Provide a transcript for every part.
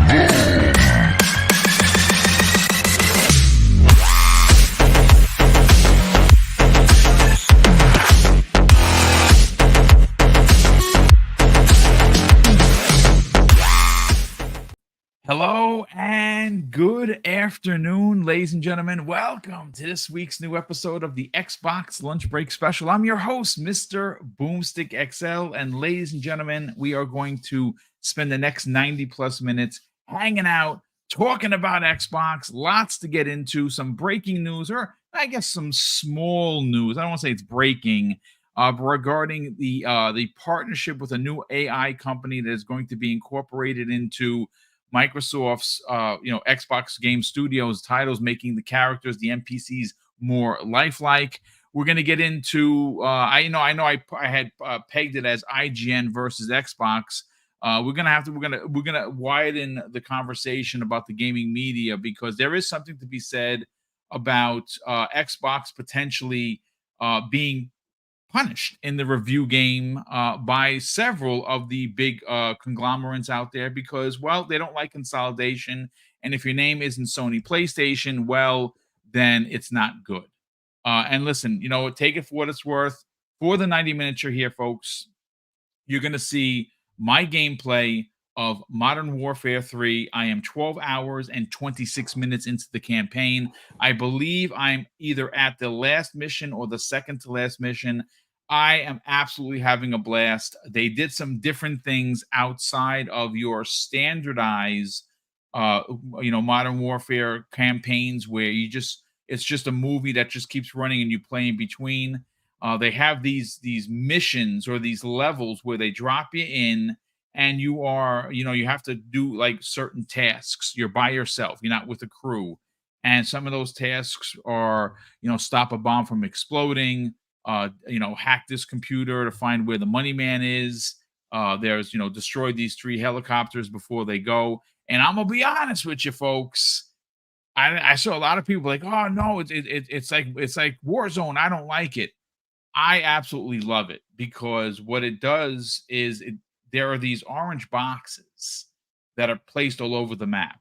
Hello and good afternoon, ladies and gentlemen. Welcome to this week's new episode of the Xbox Lunch Break Special. I'm your host, Mr. BoomStick XL, and ladies and gentlemen, we are going to spend the next 90 plus minutes hanging out, talking about Xbox. Lots to get into, some breaking news, or I guess some small news. I don't want to say it's breaking, regarding the partnership with a new AI company that is going to be incorporated into Microsoft's Xbox Game Studios titles, making the characters, the NPCs, more lifelike. We're going to get into I had pegged it as IGN versus Xbox. We're gonna widen the conversation about the gaming media, because there is something to be said about Xbox potentially being punished in the review game by several of the big conglomerates out there, because, well, they don't like consolidation. And if your name isn't Sony PlayStation, well, then it's not good. And listen, take it for what it's worth. For the 90 minutes you're here, folks, you're going to see my gameplay of Modern Warfare 3. I am 12 hours and 26 minutes into the campaign. I believe I'm either at the last mission or the second to last mission. I am absolutely having a blast. They did some different things outside of your standardized Modern Warfare campaigns, where it's just a movie that just keeps running and you play in between. They have these missions or these levels where they drop you in, and you have to do like certain tasks. You're by yourself. You're not with a crew. And some of those tasks are, stop a bomb from exploding, hack this computer to find where the money man is. There's, destroy these 3 helicopters before they go. And I'm going to be honest with you, folks. I saw a lot of people like, oh no, it's like Warzone. I don't like it. I absolutely love it, because what it does is there are these orange boxes that are placed all over the map,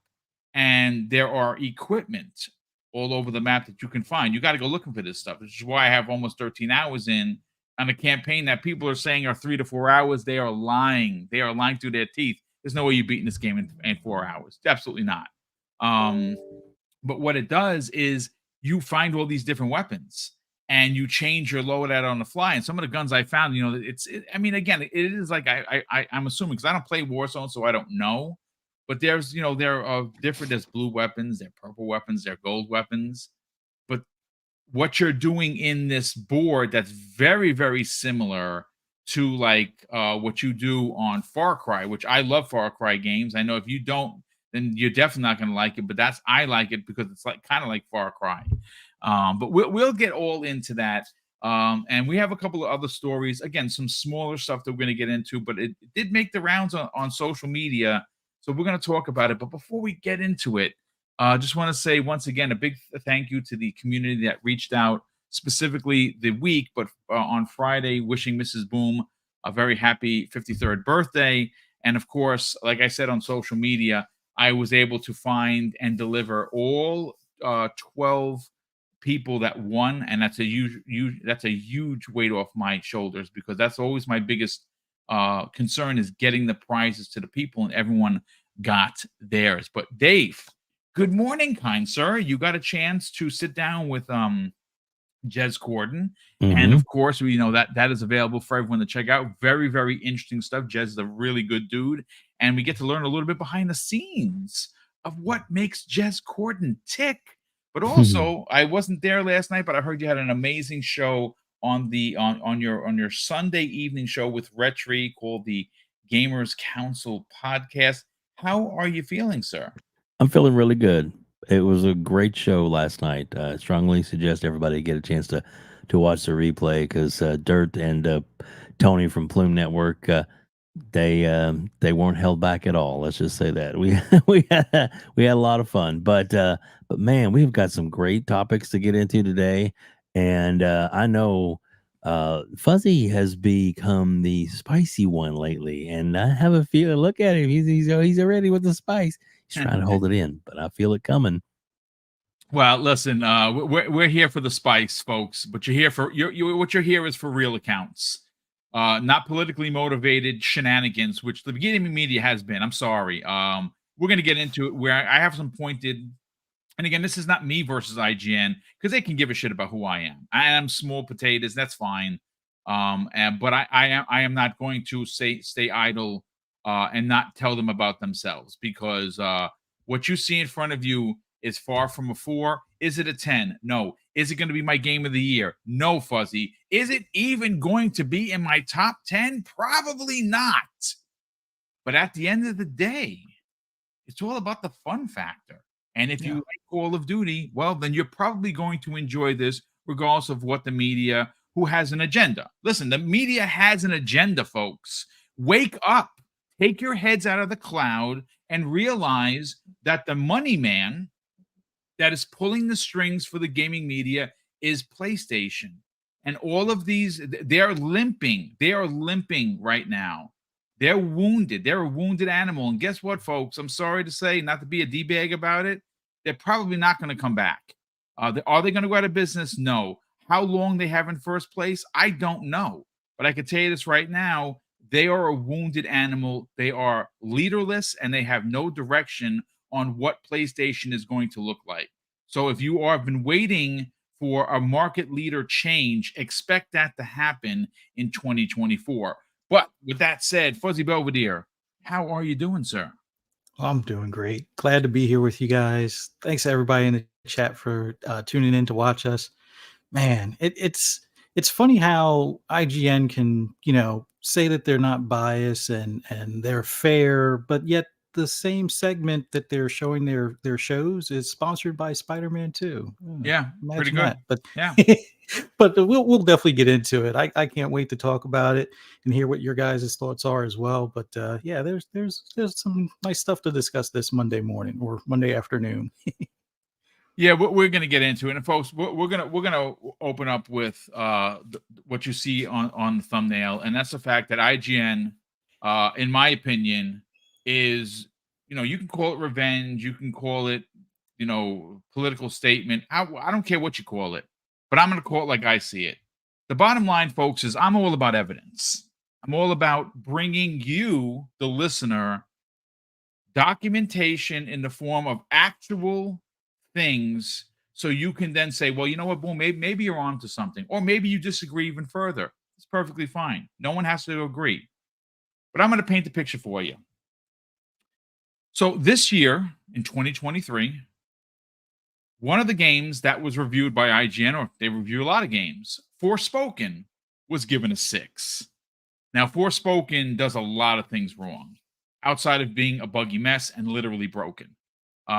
and there are equipment all over the map that you can find. You got to go looking for this stuff, which is why I have almost 13 hours in on a campaign that people are saying are 3 to 4 hours. They are lying. They are lying through their teeth. There's no way you're beating this game in 4 hours. Absolutely not. But what it does is you find all these different weapons, and you change your loadout on the fly. And some of the guns I found, again, it is like I'm assuming, because I don't play Warzone, so I don't know. But there are different. There's blue weapons, there are purple weapons, there are gold weapons. But what you're doing in this board, that's very, very similar to like what you do on Far Cry, which I love Far Cry games. I know if you don't, then you're definitely not going to like it. But I like it because it's like kind of like Far Cry. But we'll get all into that. And we have a couple of other stories. Again, some smaller stuff that we're going to get into, but it did make the rounds on social media. So we're going to talk about it. But before we get into it, just want to say once again, a big thank you to the community that reached out, specifically the week, but on Friday, wishing Mrs. Boom a very happy 53rd birthday. And of course, like I said on social media, I was able to find and deliver all 12 people that won, and that's a huge weight off my shoulders, because that's always my biggest concern, is getting the prizes to the people, and everyone got theirs. But Dave, good morning, kind sir. You got a chance to sit down with Jez Corden, and of course we know that is available for everyone to check out. Very, very interesting stuff. Jez is a really good dude, and we get to learn a little bit behind the scenes of what makes Jez Corden tick. But also, I wasn't there last night, but I heard you had an amazing show on your Sunday evening show with Retri called the Gamers Council Podcast. How are you feeling, sir? I'm feeling really good. It was a great show last night. I strongly suggest everybody get a chance to watch the replay, because Dirt and Tony from Plume Network, they weren't held back at all. Let's just say that we had a lot of fun. But man, we've got some great topics to get into today, and I know Fuzzy has become the spicy one lately, and I have a feeling. Look at him; he's already with the spice. He's trying to hold it in, but I feel it coming. Well, listen, we're here for the spice, folks. But you're here for what you're here is for real accounts, not politically motivated shenanigans, which the beginning media has been. I'm sorry. We're gonna get into it where I have some pointed. And again, this is not me versus IGN because they can give a shit about who I am. I am small potatoes. That's fine. But I am not going to stay idle and not tell them about themselves because what you see in front of you is far from a 4. Is it a 10? No. Is it going to be my game of the year? No, Fuzzy. Is it even going to be in my top 10? Probably not. But at the end of the day, it's all about the fun factor. And if you Yeah. like Call of Duty, well, then you're probably going to enjoy this regardless of what the media who has an agenda. Listen, the media has an agenda, folks. Wake up. Take your heads out of the cloud and realize that the money man that is pulling the strings for the gaming media is PlayStation. And all of these, they're limping. They are limping right now. They're wounded. They're a wounded animal. And guess what, folks? I'm sorry to say, not to be a D-bag about it, they're probably not going to come back. Are they going to go out of business? No. How long they have in first place? I don't know. But I can tell you this right now, they are a wounded animal. They are leaderless and they have no direction on what PlayStation is going to look like. So if you have been waiting for a market leader change, expect that to happen in 2024. But with that said, Fuzzy Belvedere, how are you doing, sir? I'm doing great. Glad to be here with you guys. Thanks to everybody in the chat for tuning in to watch us. Man, it's funny how IGN can, say that they're not biased and they're fair, but yet the same segment that they're showing their shows is sponsored by Spider-Man 2. Yeah, pretty Imagine good. that. But Yeah. but we'll definitely get into it. I can't wait to talk about it and hear what your guys' thoughts are as well. But yeah, there's some nice stuff to discuss this Monday morning or Monday afternoon. Yeah, we're going to get into it, and folks, we're gonna open up with what you see on the thumbnail, and that's the fact that IGN, in my opinion, is you can call it revenge, you can call it political statement. I don't care what you call it, but I'm going to call it like I see it. The bottom line, folks, is I'm all about evidence. I'm all about bringing you, the listener, documentation in the form of actual things so you can then say, well, you know what, boom, maybe you're on to something, or maybe you disagree even further. It's perfectly fine. No one has to agree. But I'm going to paint the picture for you. So this year in 2023, one of the games that was reviewed by IGN, or they review a lot of games, Forspoken, was given a 6. Now, Forspoken does a lot of things wrong outside of being a buggy mess and literally broken. But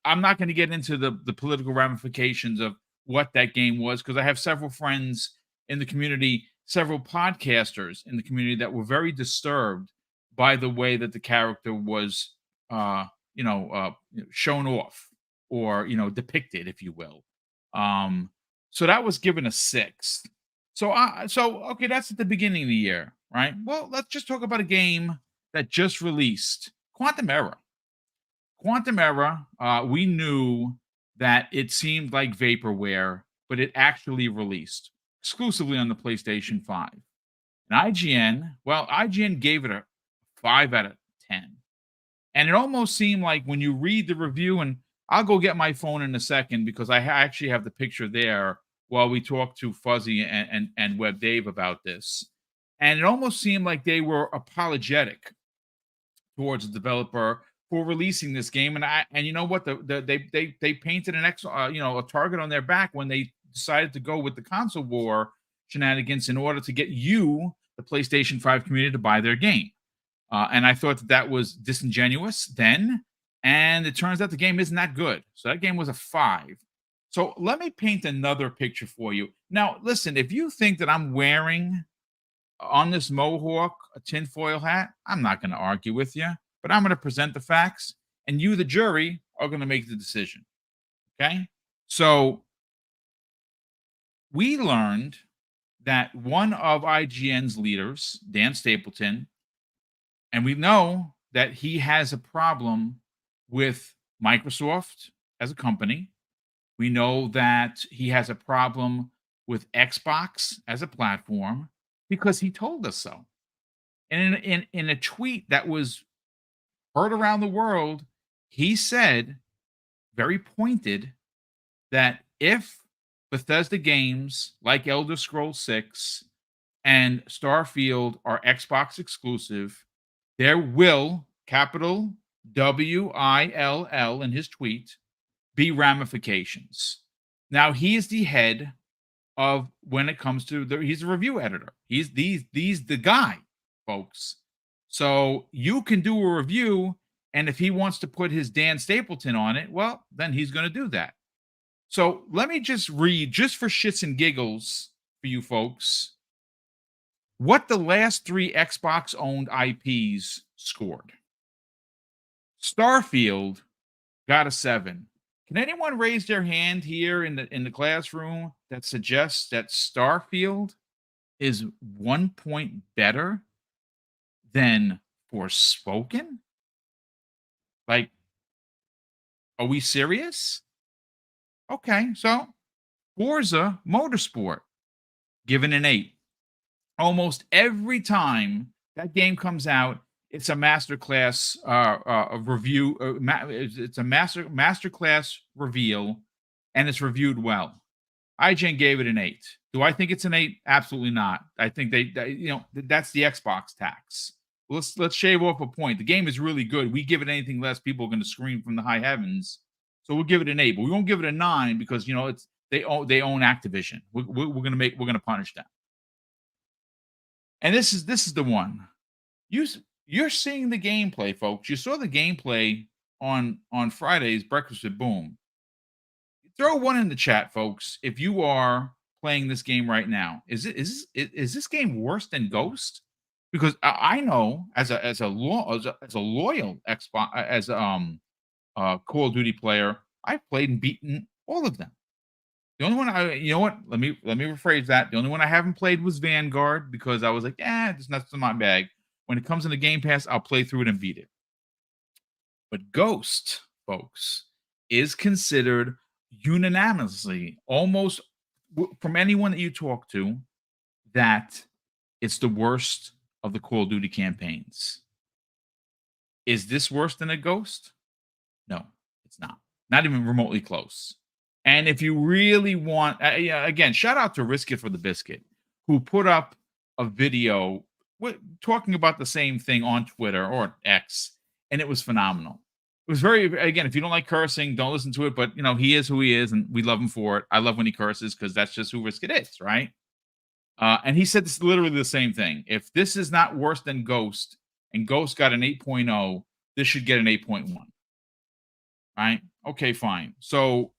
I'm not going to get into the political ramifications of what that game was because I have several friends in the community, several podcasters in the community that were very disturbed by the way that the character was, shown off or depicted, if you will. So that was given a 6. So okay, that's at the beginning of the year, right? Well, let's just talk about a game that just released, Quantum Error. Quantum Error, we knew that it seemed like vaporware, but it actually released exclusively on the PlayStation 5. And IGN gave it a 5 out of 10. And it almost seemed like when you read the review, and I'll go get my phone in a second because I actually have the picture there while we talk to Fuzzy and Web Dave about this. And it almost seemed like they were apologetic towards the developer for releasing this game. And you know what? They painted a target on their back when they decided to go with the console war shenanigans in order to get you, the PlayStation 5 community, to buy their game. And I thought that was disingenuous then. And it turns out the game isn't that good. So that game was a 5. So let me paint another picture for you. Now, listen, if you think that I'm wearing on this mohawk a tinfoil hat, I'm not going to argue with you, but I'm going to present the facts, and you, the jury, are going to make the decision. Okay? So we learned that one of IGN's leaders, Dan Stapleton, and we know that he has a problem with Microsoft as a company. We know that he has a problem with Xbox as a platform because he told us so. And in a tweet that was heard around the world, he said, very pointed, that if Bethesda games like Elder Scrolls 6 and Starfield are Xbox exclusive, there will, capital WILL in his tweet, be ramifications. Now, he is the head of when it comes to he's a review editor. He's the guy, folks. So you can do a review, and if he wants to put his Dan Stapleton on it, well, then he's going to do that. So let me just read, just for shits and giggles for you folks, what the last 3 Xbox owned IPs scored. Starfield got a 7. Can anyone raise their hand here in the classroom that suggests that Starfield is 1 point better than Forspoken? Like, are we serious? Okay, so Forza Motorsport given an 8. Almost every time that game comes out, it's a masterclass review. It's a masterclass reveal, and it's reviewed well. IGN gave it an 8. Do I think it's an 8? Absolutely not. I think that's the Xbox tax. Let's shave off a point. The game is really good. We give it anything less, people are going to scream from the high heavens. So we'll give it an 8, but we won't give it a 9 because they own Activision. We're gonna punish them. And this is the one. You're seeing the gameplay, folks. You saw the gameplay on Friday's Breakfast with Boom. Throw 1 in the chat, folks, if you are playing this game right now. Is this game worse than Ghost? Because I know as a loyal Xbox Call of Duty player, I've played and beaten all of them. The only one let me rephrase that. The only one I haven't played was Vanguard because I was like, it's not in my bag. When it comes in the Game Pass, I'll play through it and beat it. But Ghost, folks, is considered unanimously, almost from anyone that you talk to, that it's the worst of the Call of Duty campaigns. Is this worse than a Ghost? No, it's not. Not even remotely close. And if you really want, again, shout out to Risk It for the Biscuit, who put up a video talking about the same thing on Twitter or X, and it was phenomenal. It was very, again, if you don't like cursing, don't listen to it, but, he is who he is, and we love him for it. I love when he curses because that's just who Risk It is, right? And he said this literally the same thing. If this is not worse than Ghost, and Ghost got an 8.0, this should get an 8.1. Right? Okay, fine. So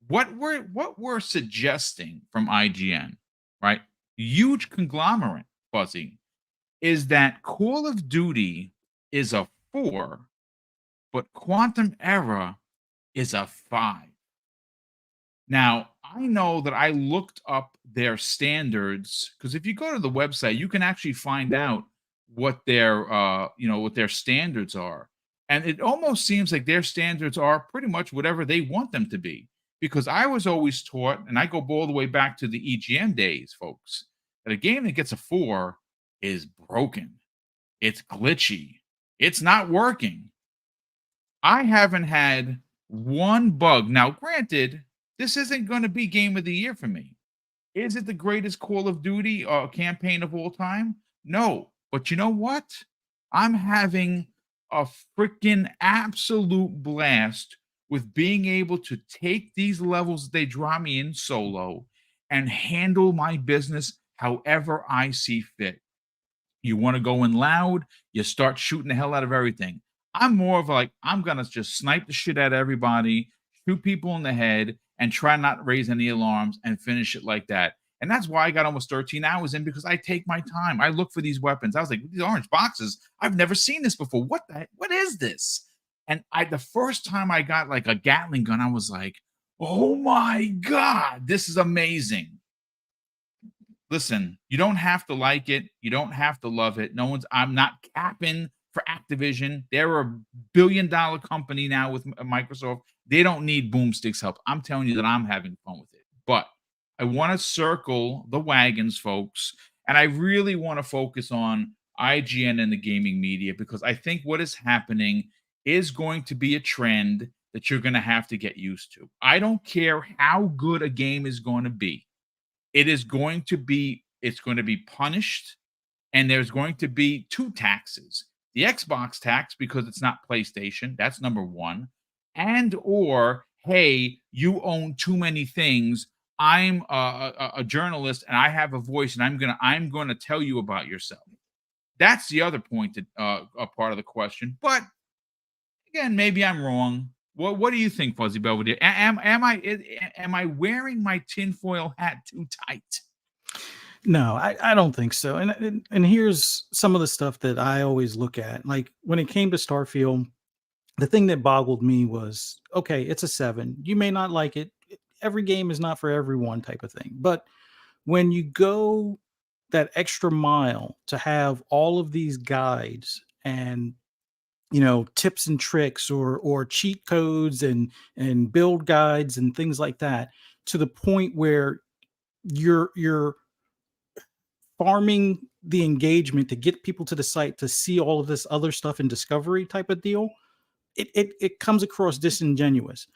what we're suggesting from IGN, right? Huge conglomerate, Fuzzy, is that Call of Duty is a 4, but Quantum Era is a 5. Now, I know that I looked up their standards because if you go to the website, you can actually find out what their what their standards are. And it almost seems like their standards are pretty much whatever they want them to be. Because I was always taught, and I go all the way back to the EGN days, folks, that a game that gets a 4 is broken. It's glitchy. It's not working. I haven't had one bug. Now, granted, this isn't going to be Game of the Year for me. Is it the greatest Call of Duty campaign of all time? No. But you know what? I'm having a freaking absolute blast with being able to take these levels they drop me in solo and handle my business however I see fit. You want to go in loud, you start shooting the hell out of everything. I'm more of like, I'm going to just snipe the shit out of everybody, shoot people in the head, and try not to raise any alarms and finish it like that. And that's why I got almost 13 hours in, because I take my time. I look for these weapons. I was like, these orange boxes, I've never seen this before. What is this? And the first time I got like a Gatling gun, I was like, oh my God, this is amazing. listen, you don't have to like it. You don't have to love it. I'm not capping for Activision. They're a billion-dollar company now with Microsoft. They don't need Boomstick's help. I'm telling you that I'm having fun with it. But I want to circle the wagons, folks, and I really want to focus on IGN and the gaming media, because I think what is happening is going to be a trend that you're going to have to get used to. I don't care how good a game is going to be. It's going to be punished, and there's going to be two taxes. The Xbox tax, because it's not PlayStation, that's number one. And or, hey, you own too many things. I'm a journalist and I have a voice, and I'm gonna tell you about yourself. That's the other point that a part of the question. But again, maybe I'm wrong. What do you think, Fuzzy Belvedere? Am I wearing my tinfoil hat too tight? No, I don't think so. And here's some of the stuff that I always look at. Like when it came to Starfield, the thing that boggled me was, okay, it's a 7. You may not like it. Every game is not for everyone, type of thing. But when you go that extra mile to have all of these guides and tips and tricks or cheat codes and build guides and things like that, to the point where you're farming the engagement to get people to the site to see all of this other stuff in discovery type of deal, it comes across disingenuous.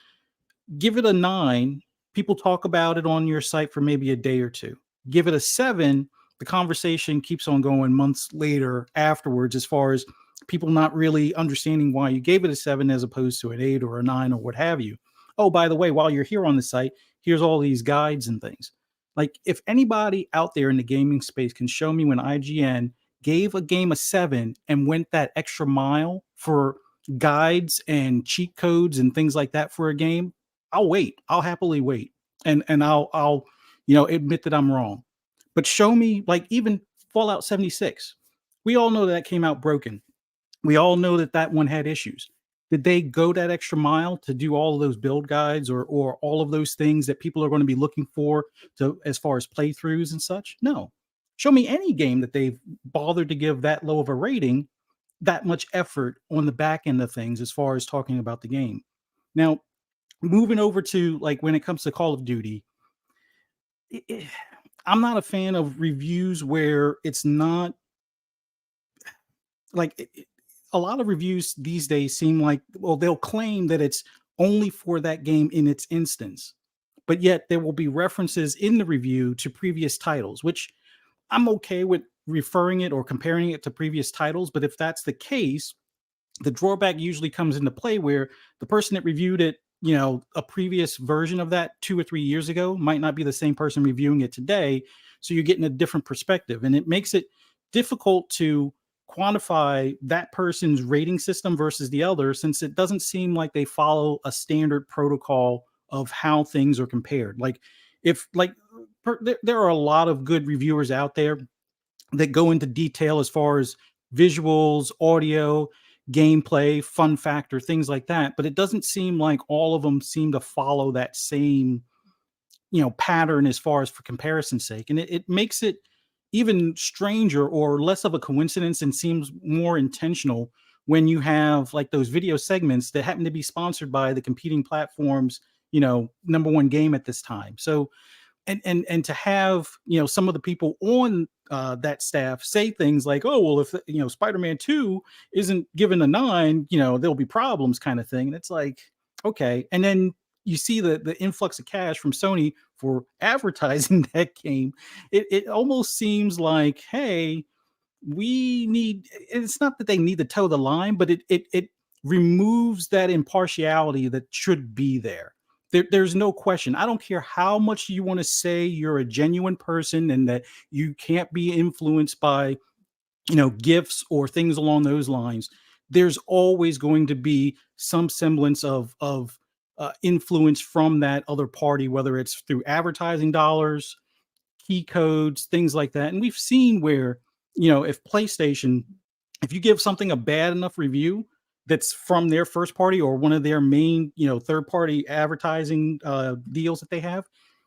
Give it a 9, people talk about it on your site for maybe a day or two. Give it a 7, the conversation keeps on going months later afterwards, as far as people not really understanding why you gave it a 7 as opposed to an 8 or a 9 or what have you. Oh, by the way, while you're here on the site, here's all these guides and things. Like, if anybody out there in the gaming space can show me when IGN gave a game a 7 and went that extra mile for guides and cheat codes and things like that for a game, I'll wait. I'll happily wait. And I'll admit that I'm wrong. But show me, like, even Fallout 76. We all know that came out broken. We all know that one had issues. Did they go that extra mile to do all of those build guides or all of those things that people are going to be looking for to, as far as playthroughs and such? No. Show me any game that they've bothered to give that low of a rating, that much effort on the back end of things as far as talking about the game. Now, moving over to, like, when it comes to Call of Duty, I'm not a fan of reviews where it's not like a lot of reviews these days seem like, well, they'll claim that it's only for that game in its instance, but yet there will be references in the review to previous titles, which I'm okay with referring it or comparing it to previous titles. But if that's the case, the drawback usually comes into play where the person that reviewed it, a previous version of that 2 or 3 years ago might not be the same person reviewing it today. So you're getting a different perspective, and it makes it difficult to quantify that person's rating system versus the other, since it doesn't seem like they follow a standard protocol of how things are compared. Like, there are a lot of good reviewers out there that go into detail as far as visuals, audio, gameplay, fun factor, things like that. But it doesn't seem like all of them seem to follow that same, pattern as far as for comparison's sake. And it makes it even stranger or less of a coincidence and seems more intentional when you have like those video segments that happen to be sponsored by the competing platforms, number one game at this time. So, and to have some of the people on that staff say things like, oh well, if Spider-Man 2 isn't given a 9, there'll be problems, kind of thing. And it's like, okay. And then you see the influx of cash from Sony for advertising that game. It almost seems like, hey, we need, it's not that they need to toe the line, but it removes that impartiality that should be there. There's no question. I don't care how much you want to say you're a genuine person and that you can't be influenced by, gifts or things along those lines. There's always going to be some semblance of influence from that other party, whether it's through advertising dollars, key codes, things like that. And we've seen where, if PlayStation, if you give something a bad enough review that's from their first party or one of their main, third party advertising deals that they have,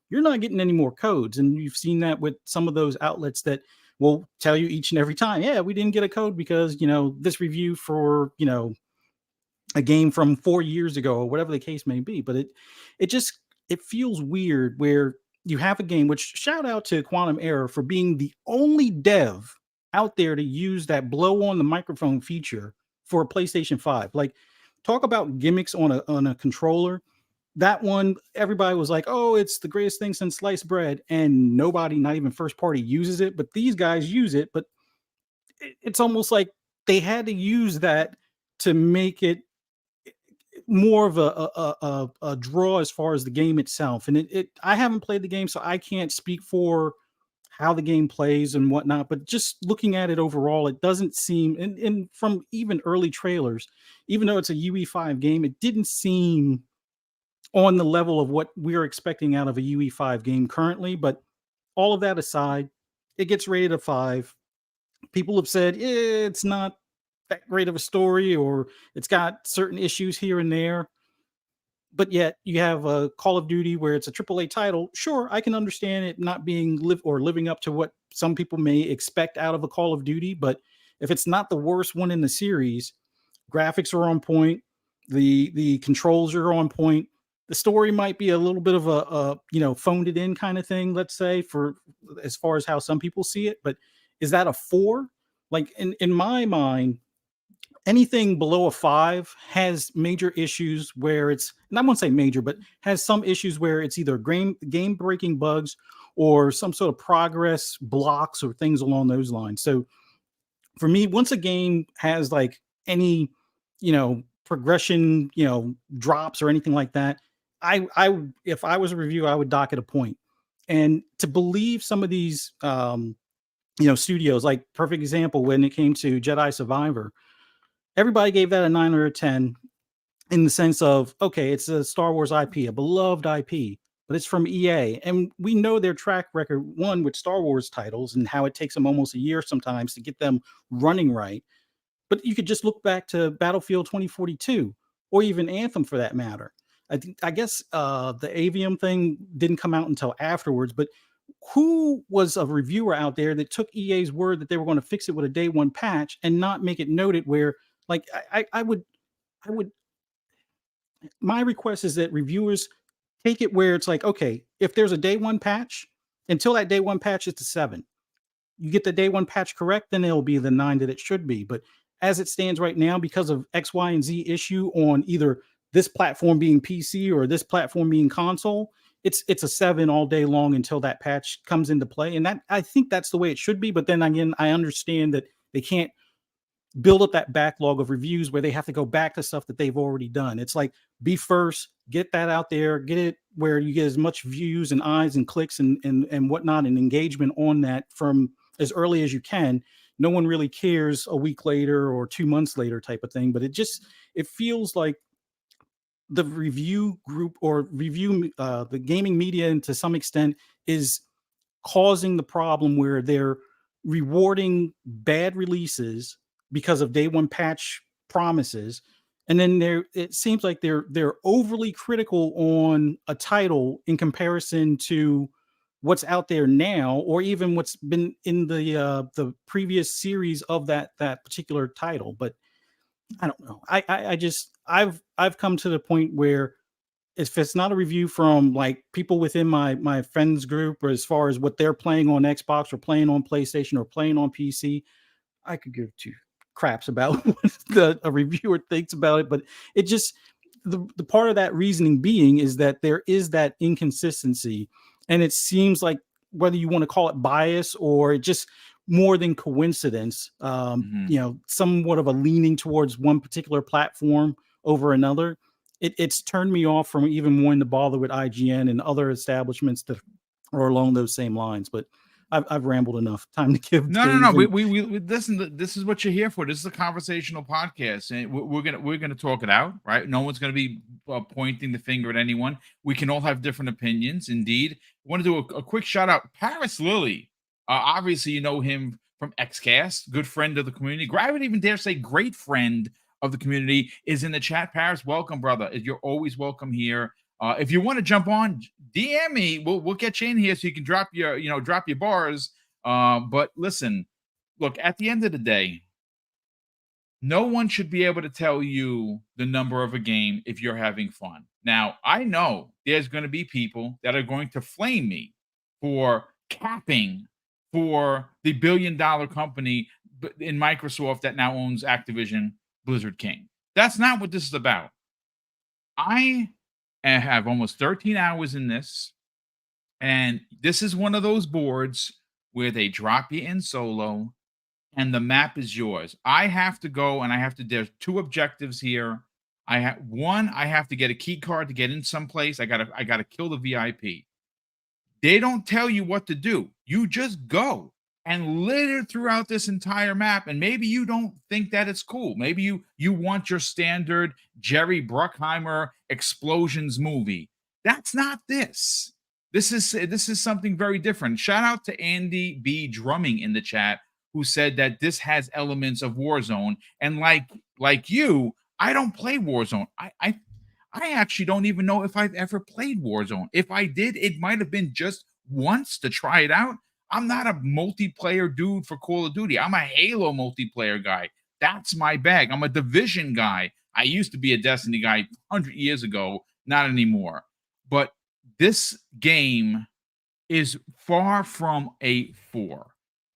you're not getting any more codes. And you've seen that with some of those outlets that will tell you each and every time, yeah, we didn't get a code because, this review for, a game from 4 years ago or whatever the case may be. But it feels weird where you have a game, which shout out to Quantum Error for being the only dev out there to use that blow on the microphone feature for a PlayStation 5. Like, talk about gimmicks on a controller. That one, everybody was like, oh, it's the greatest thing since sliced bread. And nobody, not even first party, uses it. But these guys use it. But it's almost like they had to use that to make it more of a draw as far as the game itself. And I haven't played the game, so I can't speak for how the game plays and whatnot. But just looking at it overall, it doesn't seem, and from even early trailers, even though it's a UE5 game, it didn't seem on the level of what we're expecting out of a UE5 game currently. But all of that aside, it gets rated a 5. People have said it's not that great of a story, or it's got certain issues here and there. But yet you have a Call of Duty where it's a AAA title. Sure, I can understand it not being living up to what some people may expect out of a Call of Duty. But if it's not the worst one in the series, graphics are on point, the controls are on point. The story might be a little bit of a phoned it in kind of thing, let's say, for as far as how some people see it. But is that a 4? Like, in my mind, anything below a 5 has major issues where it's, and I won't say major, but has some issues where it's either game breaking bugs or some sort of progress blocks or things along those lines. So for me, once a game has like any, progression, drops or anything like that, I if I was a reviewer, I would dock it a point. And to believe some of these, studios, like perfect example, when it came to Jedi Survivor, everybody gave that a 9 or a 10 in the sense of, okay, it's a Star Wars IP, a beloved IP, but it's from EA. And we know their track record, one, with Star Wars titles and how it takes them almost a year sometimes to get them running right. But you could just look back to Battlefield 2042 or even Anthem for that matter. I guess the Avium thing didn't come out until afterwards, but who was a reviewer out there that took EA's word that they were going to fix it with a day one patch and not make it noted where, like, I would, my request is that reviewers take it where it's like, okay, if there's a day one patch, until that day one patch, it's a 7. You get the day one patch correct, then it'll be the 9 that it should be. But as it stands right now, because of X, Y, and Z issue on either this platform being PC or this platform being console, it's a 7 all day long until that patch comes into play. And that, I think that's the way it should be. But then again, I understand that they can't build up that backlog of reviews where they have to go back to stuff that they've already done. It's like, be first, get that out there, get it where you get as much views and eyes and clicks and whatnot and engagement on that from as early as you can. No one really cares a week later or 2 months later type of thing. But it feels like the review group or the gaming media, and to some extent, is causing the problem where they're rewarding bad releases because of day one patch promises. And then it seems like they're overly critical on a title in comparison to what's out there now, or even what's been in the previous series of that particular title. But I don't know. I've come to the point where if it's not a review from like people within my friends group, or as far as what they're playing on Xbox or playing on PlayStation or playing on PC, I could give two craps about what a reviewer thinks about it. But it just, the part of that reasoning being is that there is that inconsistency, and it seems like, whether you want to call it bias or just more than coincidence, somewhat of a leaning towards one particular platform over another. It's turned me off from even wanting to bother with IGN and other establishments that are along those same lines. But I've rambled enough. Time to give. No. We listen. This is what you're here for. This is a conversational podcast, and we're gonna talk it out, right? No one's gonna be pointing the finger at anyone. We can all have different opinions. Indeed, I want to do a quick shout out. Paris Lilly. Obviously, you know him from XCast, good friend of the community. I would even dare say great friend of the community, is in the chat. Paris, welcome, brother. You're always welcome here. If you want to jump on, DM me. We'll get you in here so you can drop your bars. But listen, look, at the end of the day, no one should be able to tell you the number of a game if you're having fun. Now, I know there's going to be people that are going to flame me for capping for the billion-dollar company in Microsoft that now owns Activision, Blizzard King. That's not what this is about. I have almost 13 hours in this, and this is one of those boards where they drop you in solo and the map is yours. I have to go and there's two objectives here. I have to get a key card to get in someplace. I gotta kill the VIP. They don't tell you what to do. You just go and litter throughout this entire map. And maybe you don't think that it's cool. Maybe you want your standard Jerry Bruckheimer explosions movie. That's not this. This is something very different. Shout out to Andy B. Drumming in the chat, who said that this has elements of Warzone. And like you, I don't play Warzone. I actually don't even know if I've ever played Warzone. If I did, it might have been just once to try it out. I'm not a multiplayer dude for Call of Duty. I'm a Halo multiplayer guy. That's my bag. I'm a Division guy. I used to be a Destiny guy 100 years ago, not anymore. But this game is far from a 4.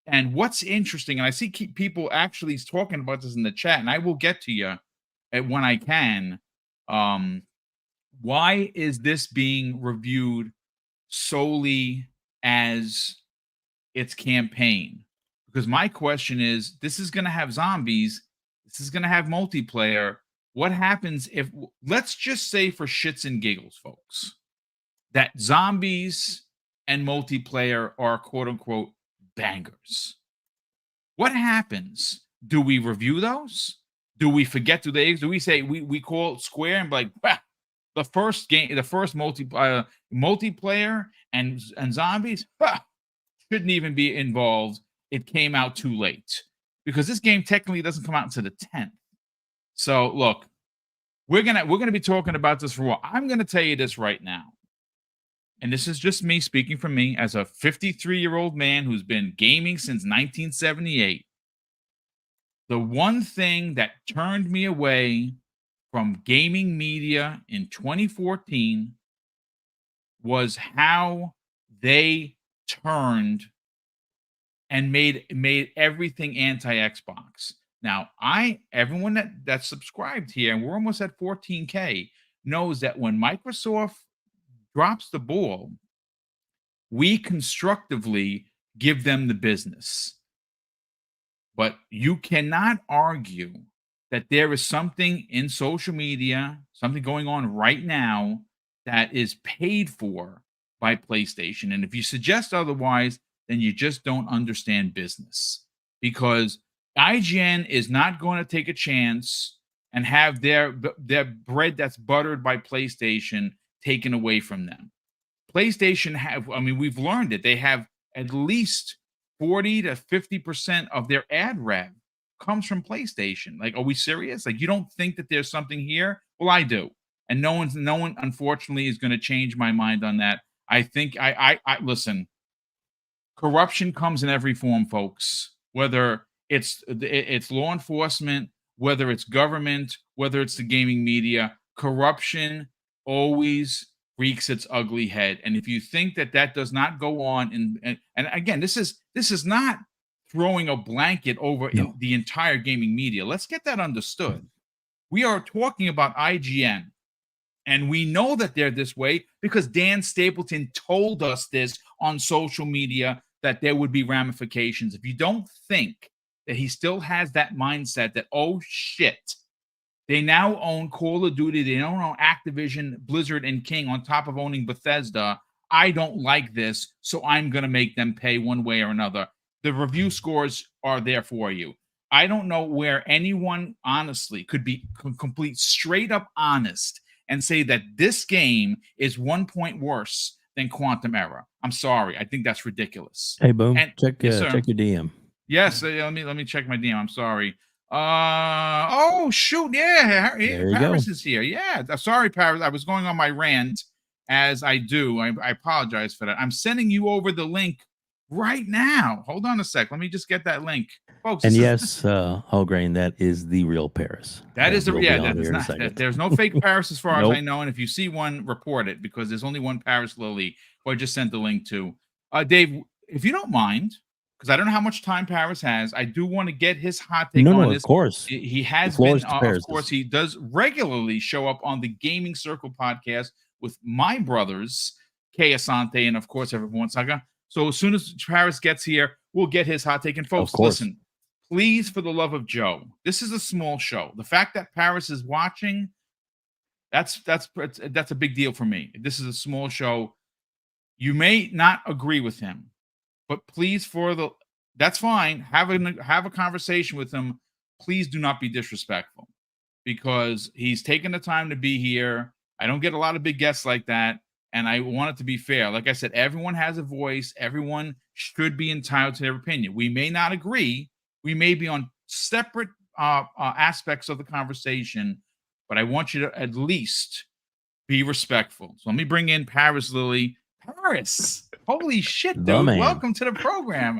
And what's interesting, and I see people actually talking about this in the chat, and I will get to you when I can. Why is this being reviewed solely as its campaign? Because my question is, this is going to have zombies. This is going to have multiplayer. What happens if, let's just say for shits and giggles, folks, that zombies and multiplayer are quote unquote bangers? What happens? Do we review those? Do we forget who they is? Do we say we call it square and be like, bah, the first multiplayer and zombies shouldn't even be involved. It came out too late because this game technically doesn't come out until the 10th. So look, we're gonna be talking about this for a while. I'm gonna tell you this right now. And this is just me speaking for me as a 53-year-old man who's been gaming since 1978. The one thing that turned me away from gaming media in 2014 was how they turned and made everything anti-Xbox. Now, everyone that's subscribed here, and we're almost at 14K, knows that when Microsoft drops the ball, we constructively give them the business. But you cannot argue that there is something in social media, something going on right now that is paid for by PlayStation. And if you suggest otherwise, then you just don't understand business, because IGN is not going to take a chance and have their bread that's buttered by PlayStation taken away from them. PlayStation we've learned it. They have at least 40 to 50% of their ad rev comes from PlayStation. Like, are we serious? Like, you don't think that there's something here? Well, I do. And no one unfortunately is going to change my mind on that. I think I listen, corruption comes in every form, folks, whether it's law enforcement, whether it's government, whether it's the gaming media. Corruption always reeks its ugly head. And if you think that does not go on, and again, this is not throwing a blanket over the entire gaming media. Let's get that understood. We are talking about IGN, and we know that they're this way because Dan Stapleton told us this on social media, that there would be ramifications. If you don't think that he still has that mindset that, oh shit, they now own Call of Duty, they don't own Activision, Blizzard, and King on top of owning Bethesda, I don't like this, so I'm going to make them pay one way or another. The review scores are there for you. I don't know where anyone honestly could be complete straight up honest and say that this game is 1 point worse than Quantum Era. I'm sorry. I think that's ridiculous. Hey, Boom, check yes, your DM. Yes, let me check my DM. I'm sorry. Oh shoot, yeah, There you Paris go. is here. Yeah, sorry, Paris. I was going on my rant. as I do, I apologize for that. I'm sending you over the link right now. Hold on a sec. Let me just get that link, folks. And yes, Holgrain, that is the real Paris. That is the will be on that is here in a not. second. There's no fake Paris as far as I Nope. know. And if you see one, report it because there's only one Paris Lily who I just sent the link to. Dave, if you don't mind, because I don't know how much time Paris has, I do want to get his hot take on this. Of course. He has The floor been, is to of Paris's. course, he does regularly show up on the Gaming Circle podcast with my brothers, Kay Asante, and of course, everyone Saga. So as soon as Paris gets here, we'll get his hot take. And folks, listen, please, for the love of Joe, this is a small show. The fact that Paris is watching, that's a big deal for me. This is a small show. You may not agree with him, but please, that's fine. Have a conversation with him. Please do not be disrespectful because he's taken the time to be here. I don't get a lot of big guests like that, and I want it to be fair. Like I said, everyone has a voice. Everyone should be entitled to their opinion. We may not agree. We may be on separate aspects of the conversation, but I want you to at least be respectful. So let me bring in Paris Lily. Paris, holy shit, dude. Welcome to the program.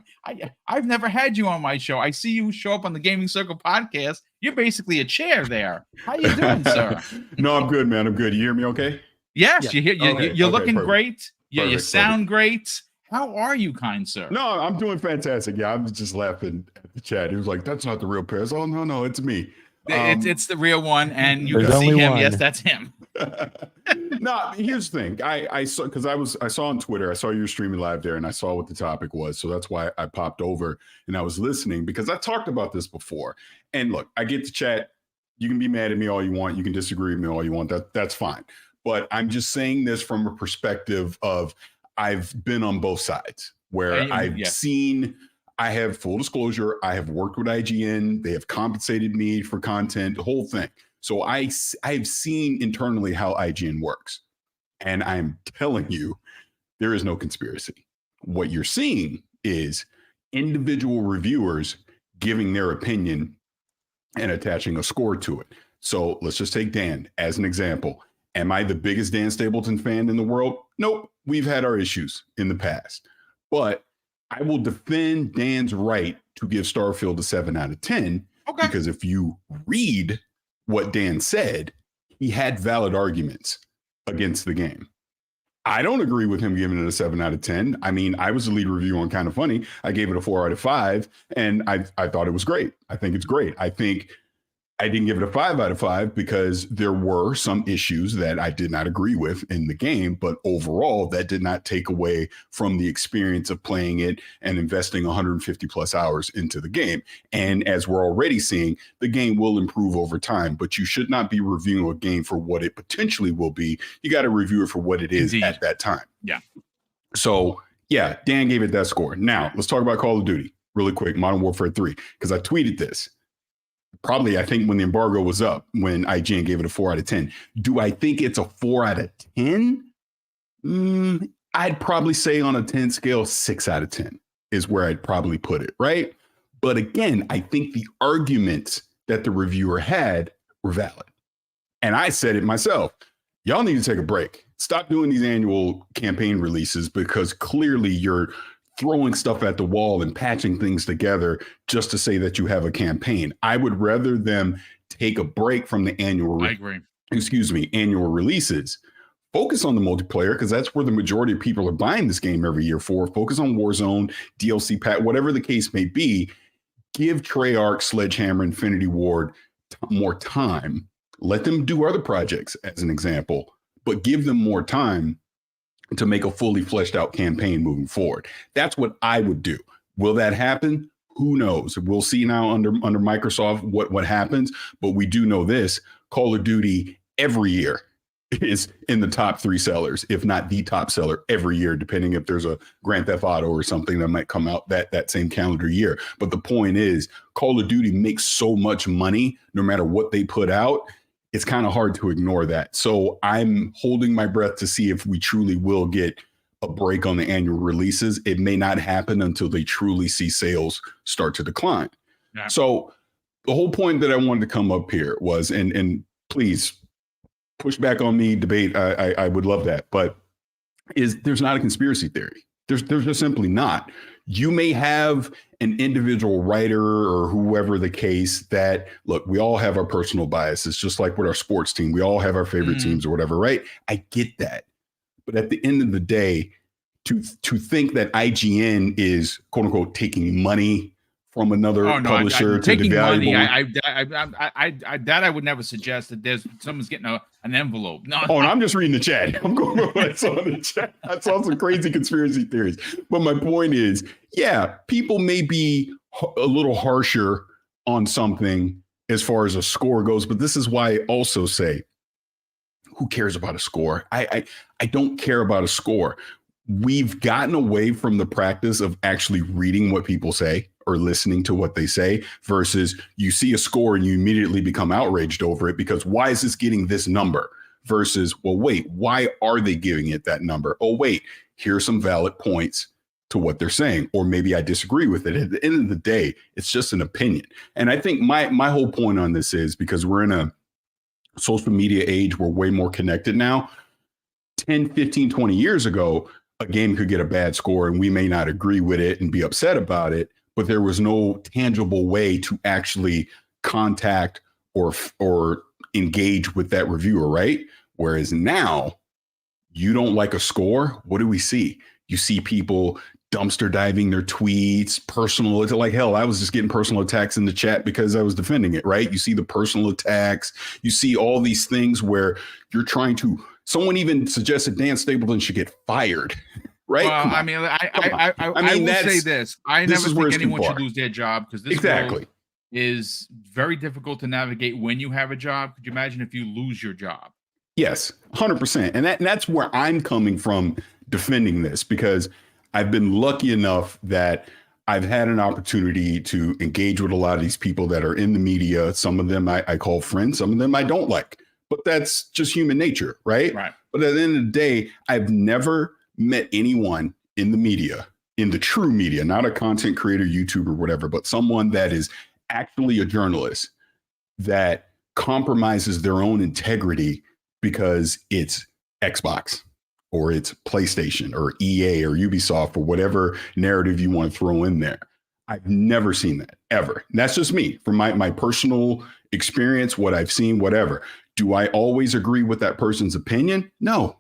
I've never had you on my show. I see you show up on the Gaming Circle podcast. You're basically a chair there. How you doing, sir? No, I'm good, man. I'm good. You hear me okay? Yes, yeah. You're looking perfect. great. You sound great. How are you, kind sir? No, I'm doing fantastic. Yeah, I was just laughing at the chat. He was like, that's not the real Paris. Oh, no, it's me. It's the real one, and you can see him. Yes, that's him. No, here's the thing. I saw because I saw on Twitter, I saw you were streaming live there, and I saw what the topic was. So that's why I popped over and I was listening because I talked about this before. And look, I get to chat. You can be mad at me all you want. You can disagree with me all you want. That's fine. But I'm just saying this from a perspective of I've been on both sides where I've seen. I have full disclosure. I have worked with IGN. They have compensated me for content, the whole thing. So I've seen internally how IGN works. And I'm telling you, there is no conspiracy. What you're seeing is individual reviewers giving their opinion and attaching a score to it. So let's just take Dan as an example. Am I the biggest Dan Stapleton fan in the world? Nope. We've had our issues in the past. But I will defend Dan's right to give Starfield a 7 out of 10 because if you read what Dan said, he had valid arguments against the game. I don't agree with him giving it a 7 out of 10. I mean, I was the lead review on Kind of Funny. I gave it a 4 out of 5, and I thought it was great. I think it's great. I think I didn't give it a 5 out of 5 because there were some issues that I did not agree with in the game, but overall, that did not take away from the experience of playing it and investing 150 plus hours into the game. And as we're already seeing, the game will improve over time, but you should not be reviewing a game for what it potentially will be. You got to review it for what it is at that time. Yeah. So, yeah, Dan gave it that score. Now, let's talk about Call of Duty really quick, Modern Warfare 3, because I tweeted this. Probably, I think when the embargo was up, when IGN gave it a 4 out of 10. Do I think it's a 4 out of 10? I'd probably say on a 10 scale, 6 out of 10 is where I'd probably put it, right? But again, I think the arguments that the reviewer had were valid. And I said it myself. Y'all need to take a break. Stop doing these annual campaign releases because clearly you're throwing stuff at the wall and patching things together just to say that you have a campaign. I would rather them take a break from the annual releases. Focus on the multiplayer because that's where the majority of people are buying this game every year for. Focus on Warzone, DLC pack, whatever the case may be. Give Treyarch, Sledgehammer, Infinity Ward more time. Let them do other projects as an example, but give them more time to make a fully fleshed out campaign moving forward. That's what I would do. Will that happen? Who knows? We'll see now under Microsoft what happens. But we do know this: Call of Duty every year is in the top 3 sellers, if not the top seller every year, depending if there's a Grand Theft Auto or something that might come out that same calendar year. But the point is, Call of Duty makes so much money no matter what they put out. It's kind of hard to ignore that. So I'm holding my breath to see if we truly will get a break on the annual releases. It may not happen until they truly see sales start to decline. Yeah. So the whole point that I wanted to come up here was, and please push back on me, debate. I would love that, but there's not a conspiracy theory. There's just simply not. You may have an individual writer or whoever the case that, look, we all have our personal biases, just like with our sports team. We all have our favorite teams or whatever, right? I get that. But at the end of the day, to think that IGN is, quote unquote, taking money from another publisher to taking devaluable money. That I would never suggest that someone's getting an envelope. No. Oh, and I'm just reading the chat. I'm going to what I saw in the chat. I saw some crazy conspiracy theories. But my point is, yeah, people may be a little harsher on something as far as a score goes, but this is why I also say, who cares about a score? I don't care about a score. We've gotten away from the practice of actually reading what people say or listening to what they say versus you see a score and you immediately become outraged over it because why is this getting this number versus, well, wait, why are they giving it that number? Oh, wait, here's some valid points to what they're saying, or maybe I disagree with it. At the end of the day, it's just an opinion. And I think my whole point on this is because we're in a social media age, we're way more connected now. 10, 15, 20 years ago, a game could get a bad score and we may not agree with it and be upset about it, but there was no tangible way to actually contact or engage with that reviewer, right? Whereas now, you don't like a score, what do we see? You see people dumpster diving their tweets, personal, like hell, I was just getting personal attacks in the chat because I was defending it, right? You see the personal attacks, you see all these things where you're trying to, someone even suggested Dan Stapleton should get fired, right? Well, I mean, I will say this. I never think anyone should lose their job because this world is very difficult to navigate when you have a job. Could you imagine if you lose your job? Yes, 100%. And that's where I'm coming from defending this because I've been lucky enough that I've had an opportunity to engage with a lot of these people that are in the media. Some of them I call friends, some of them I don't like, but that's just human nature, right? Right. But at the end of the day, I've never met anyone in the media, in the true media, not a content creator, YouTuber, whatever, but someone that is actually a journalist that compromises their own integrity because it's Xbox or it's PlayStation or EA or Ubisoft or whatever narrative you want to throw in there. I've never seen that ever. And that's just me from my personal experience, what I've seen, whatever. Do I always agree with that person's opinion? No,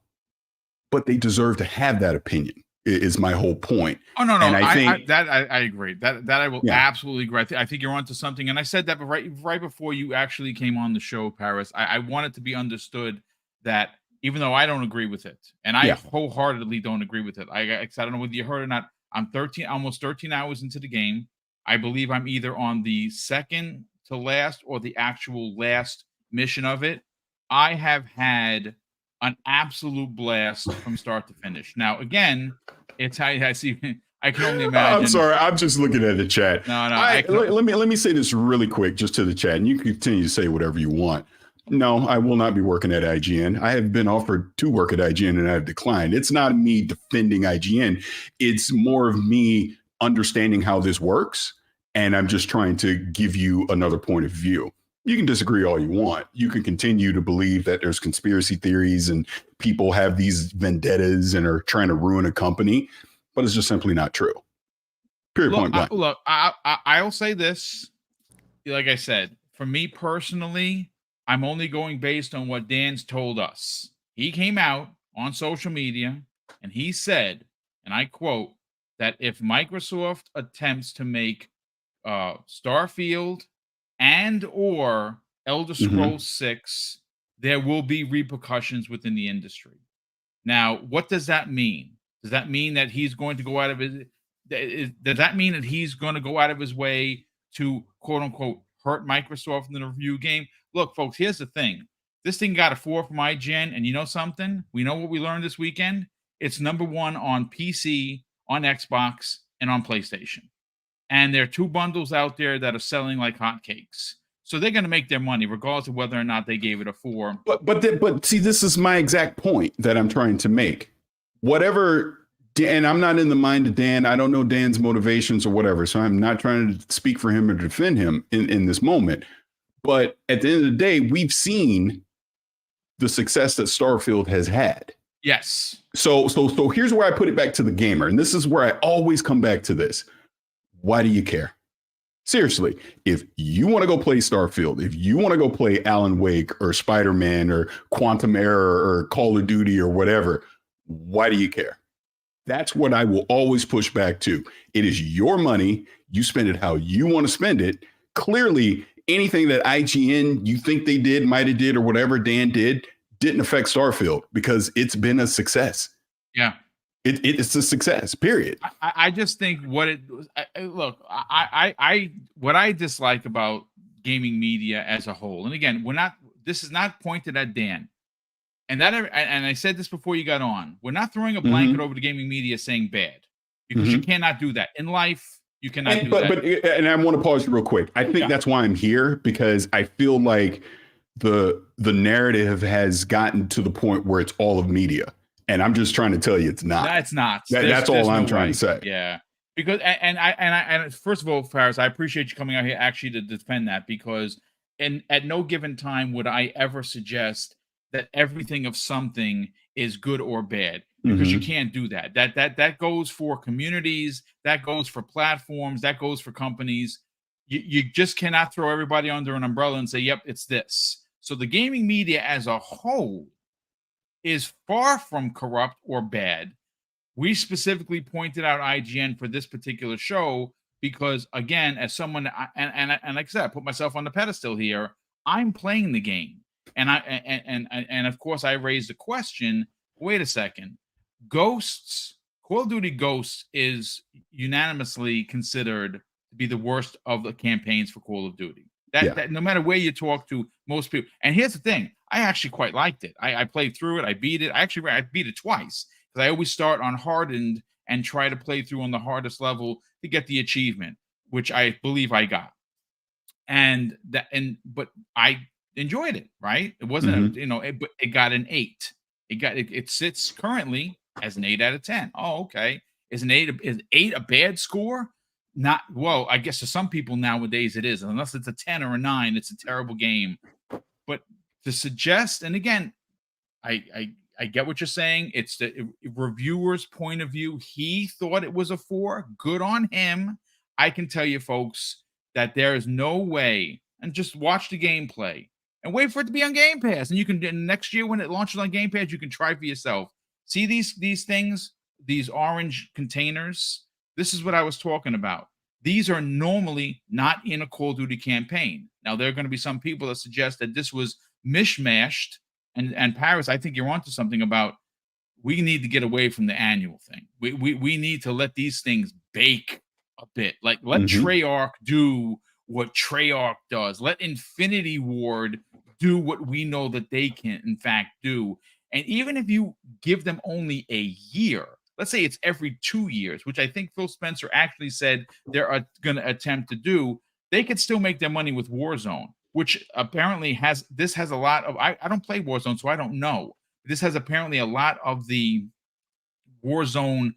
but they deserve to have that opinion is my whole point. Oh, no. And I agree that I will absolutely agree. I think you're onto something. And I said that right before you actually came on the show, Paris, I want it to be understood that even though I don't agree with it, and I wholeheartedly don't agree with it. I don't know whether you heard or not. I'm almost 13 hours into the game. I believe I'm either on the second to last or the actual last mission of it. I have had an absolute blast from start to finish. Now, again, it's how I see. I can only imagine. I'm sorry. I'm just looking at the chat. No. Let me say this really quick, just to the chat, and you can continue to say whatever you want. No, I will not be working at IGN. I have been offered to work at IGN and I've declined. It's not me defending IGN. It's more of me understanding how this works. And I'm just trying to give you another point of view. You can disagree all you want. You can continue to believe that there's conspiracy theories and people have these vendettas and are trying to ruin a company, but it's just simply not true. Period, point blank. Look, I'll say this. Like I said, for me personally, I'm only going based on what Dan's told us. He came out on social media and he said, and I quote, that if Microsoft attempts to make Starfield and or Elder Scrolls 6, there will be repercussions within the industry. Now, what does that mean? Does that mean that he's going to go out of his does that mean that he's going to go out of his way to quote unquote hurt Microsoft in the review game? Look, folks, here's the thing. This thing got a 4 from IGN, and you know something? We know what we learned this weekend. It's #1 on PC, on Xbox, and on PlayStation. And there are 2 bundles out there that are selling like hotcakes. So they're going to make their money regardless of whether or not they gave it a 4. But see, this is my exact point that I'm trying to make. Whatever, and I'm not in the mind of Dan. I don't know Dan's motivations or whatever. So I'm not trying to speak for him or defend him in this moment. But at the end of the day, we've seen the success that Starfield has had. Yes. So here's where I put it back to the gamer. And this is where I always come back to this. Why do you care? Seriously, if you want to go play Starfield, if you want to go play Alan Wake or Spider-Man or Quantum Error or Call of Duty or whatever, why do you care? That's what I will always push back to. It is your money. You spend it how you want to spend it. Clearly, anything that IGN you think they did, might have did, or whatever Dan did, didn't affect Starfield because it's been a success. Yeah. It's a success, period. I just think what it look, what I dislike about gaming media as a whole, and again, this is not pointed at Dan. And I said this before you got on. We're not throwing a blanket over the gaming media saying bad, because you cannot do that. In life, you cannot do that. And I want to pause real quick. I think that's why I'm here, because I feel like the narrative has gotten to the point where it's all of media. And I'm just trying to tell you it's not. That's not. That's all I'm trying to say. Yeah. Because and first of all, Faris, I appreciate you coming out here actually to defend that, because at no given time would I ever suggest that everything of something is good or bad, because you can't do that. That goes for communities, that goes for platforms, that goes for companies. You just cannot throw everybody under an umbrella and say, yep, it's this. So the gaming media as a whole is far from corrupt or bad. We specifically pointed out IGN for this particular show because, again, as someone, and like I said, I put myself on the pedestal here. I'm playing the game, and of course, I raised the question. Wait a second, Call of Duty Ghosts is unanimously considered to be the worst of the campaigns for Call of Duty. That no matter where you talk to most people, and here's the thing, I actually quite liked it. I played through it. I beat it. I beat it twice, because I always start on hardened and try to play through on the hardest level to get the achievement, which I believe I got. But I enjoyed it. Right? It wasn't but it got an 8. It sits currently as an 8 out of 10. Oh, okay. Is 8 a bad score? Not well. I guess to some people nowadays it is. Unless it's a 10 or a 9, it's a terrible game. But to suggest, and again, I get what you're saying. It's the reviewer's point of view. He thought it was a 4. Good on him. I can tell you, folks, that there is no way. And just watch the gameplay and wait for it to be on Game Pass. And you can next year when it launches on Game Pass, you can try for yourself. See these things, these orange containers. This is what I was talking about. These are normally not in a Call of Duty campaign. Now, there are going to be some people that suggest that this was mishmashed. And Paris, I think you're onto something about we need to get away from the annual thing. We need to let these things bake a bit. Like, let Treyarch do what Treyarch does. Let Infinity Ward do what we know that they can, in fact, do. And even if you give them only a year, let's say it's every 2 years, which I think Phil Spencer actually said they're going to attempt to do, they could still make their money with Warzone, which apparently has a lot of, I don't play Warzone, so I don't know. This has apparently a lot of the Warzone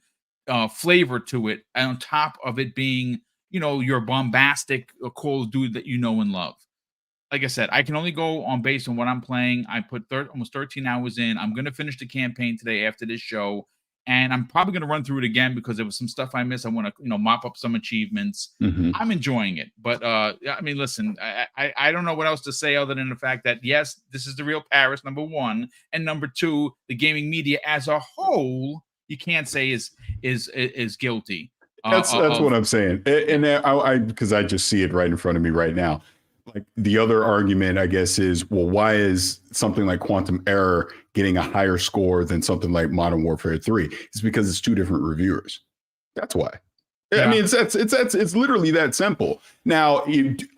flavor to it, on top of it being, your bombastic Call of Duty that you know and love. Like I said, I can only go on based on what I'm playing. I put almost 13 hours in. I'm going to finish the campaign today after this show. And I'm probably going to run through it again because there was some stuff I missed. I want to, mop up some achievements. I'm enjoying it. But, I mean, listen, I don't know what else to say other than the fact that, yes, this is the real Paris, number one. And number two, the gaming media as a whole, you can't say is guilty. That's what I'm saying. And I because I just see it right in front of me right now. Like, the other argument, I guess, is, well, why is something like Quantum Error getting a higher score than something like Modern Warfare 3? It's because it's 2 different reviewers. That's why. Yeah. I mean, it's literally that simple. Now,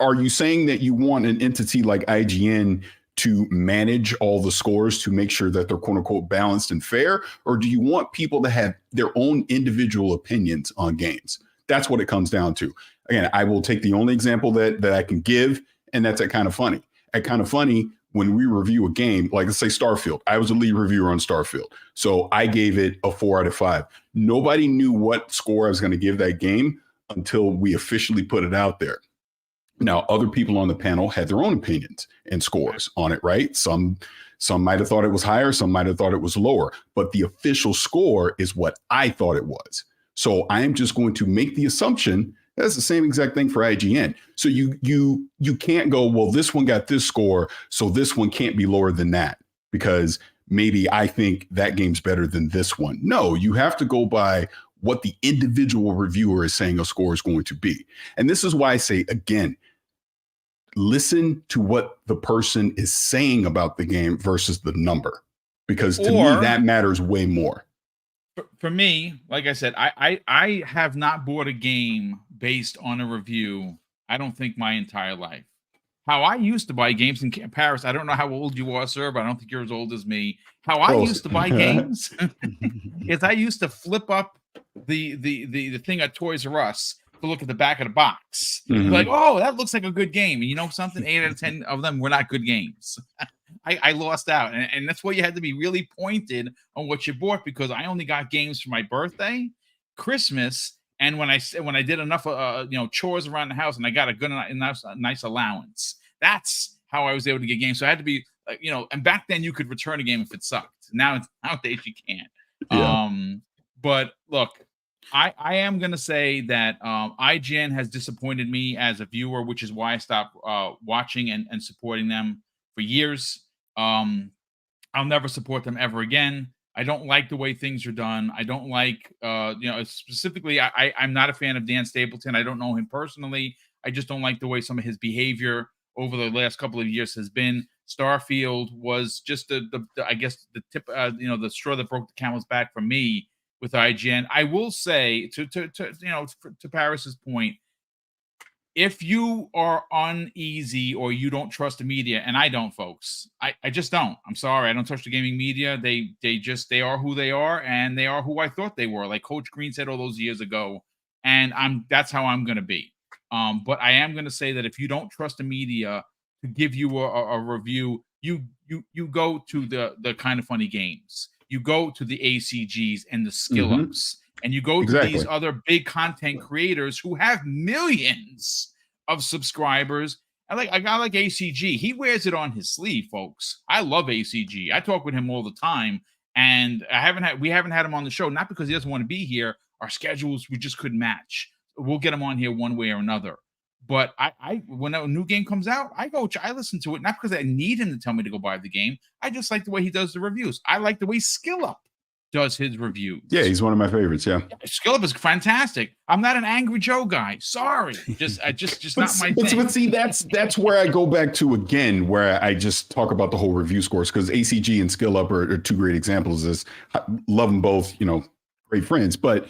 are you saying that you want an entity like IGN to manage all the scores to make sure that they're quote unquote balanced and fair? Or do you want people to have their own individual opinions on games? That's what it comes down to. Again, I will take the only example that I can give, and that's at Kind of Funny. At Kind of Funny, when we review a game, like let's say Starfield, I was a lead reviewer on Starfield. So I gave it a 4 out of 5. Nobody knew what score I was going to give that game until we officially put it out there. Now, other people on the panel had their own opinions and scores on it, right? Some Some might have thought it was higher, some might have thought it was lower, but the official score is what I thought it was. So I am just going to make the assumption that's the same exact thing for IGN. So you can't go, well, this one got this score, so this one can't be lower than that because maybe I think that game's better than this one. No, you have to go by what the individual reviewer is saying a score is going to be. And this is why I say, again, listen to what the person is saying about the game versus the number, because to me, that matters way more. For me, like I said, I have not bought a game based on a review, I don't think my entire life. How I used to buy games in Paris, I don't know how old you are, sir, but I don't think you're as old as me. How I used to buy games is I used to flip up the thing at Toys R Us to look at the back of the box. Like, oh, that looks like a good game. And you know something? 8 out of 10 of them were not good games. I lost out. And that's why you had to be really pointed on what you bought, because I only got games for my birthday, Christmas, and when I did enough chores around the house and I got a good nice allowance. That's how I was able to get games. So I had to be and back then you could return a game if it sucked. Nowadays you can't. Yeah. But look, I am going to say that IGN has disappointed me as a viewer, which is why I stopped watching and supporting them for years. I'll never support them ever again. I don't like the way things are done. I don't like, specifically, I'm not a fan of Dan Stapleton. I don't know him personally. I just don't like the way some of his behavior over the last couple of years has been. Starfield was just the I guess the tip, the straw that broke the camel's back for me with IGN. I will say to Paris's point, if you are uneasy or you don't trust the media, and I don't, folks, I just don't. I'm sorry, I don't trust the gaming media. They are who they are, and they are who I thought they were. Like Coach Green said all those years ago, and that's how I'm going to be. But I am going to say that if you don't trust the media to give you a review, you go to the Kind of Funny Games, you go to the ACGs and the Skill Ups. And you go to these other big content creators who have millions of subscribers. A guy like ACG, he wears it on his sleeve, folks. I love ACG. I talk with him all the time, and we haven't had him on the show, not because he doesn't want to be here. Our schedules, we just couldn't match. We'll get him on here one way or another. But I when a new game comes out, I listen to it, not because I need him to tell me to go buy the game. I just like the way he does the reviews. I like the way Skill Up does his reviews. Yeah, he's one of my favorites. Yeah, Skill Up is fantastic. I'm not an Angry Joe guy. Sorry, just not my thing. But see, that's where I go back to again, where I just talk about the whole review scores, because ACG and Skill Up are two great examples. I love them both. Great friends. But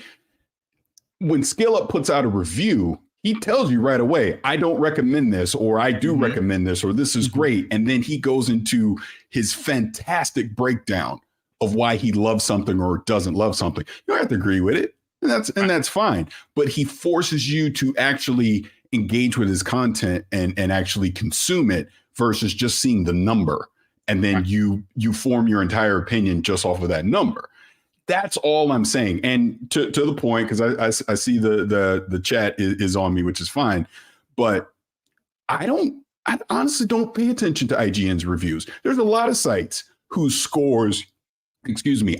when Skill Up puts out a review, he tells you right away, I don't recommend this, or I do recommend this, or this is great. And then he goes into his fantastic breakdown of why he loves something or doesn't love something. You don't have to agree with it, and that's fine. But he forces you to actually engage with his content and actually consume it versus just seeing the number. And then you form your entire opinion just off of that number. That's all I'm saying. And to the point, because I see the chat is on me, which is fine. But I honestly don't pay attention to IGN's reviews. There's a lot of sites whose scores,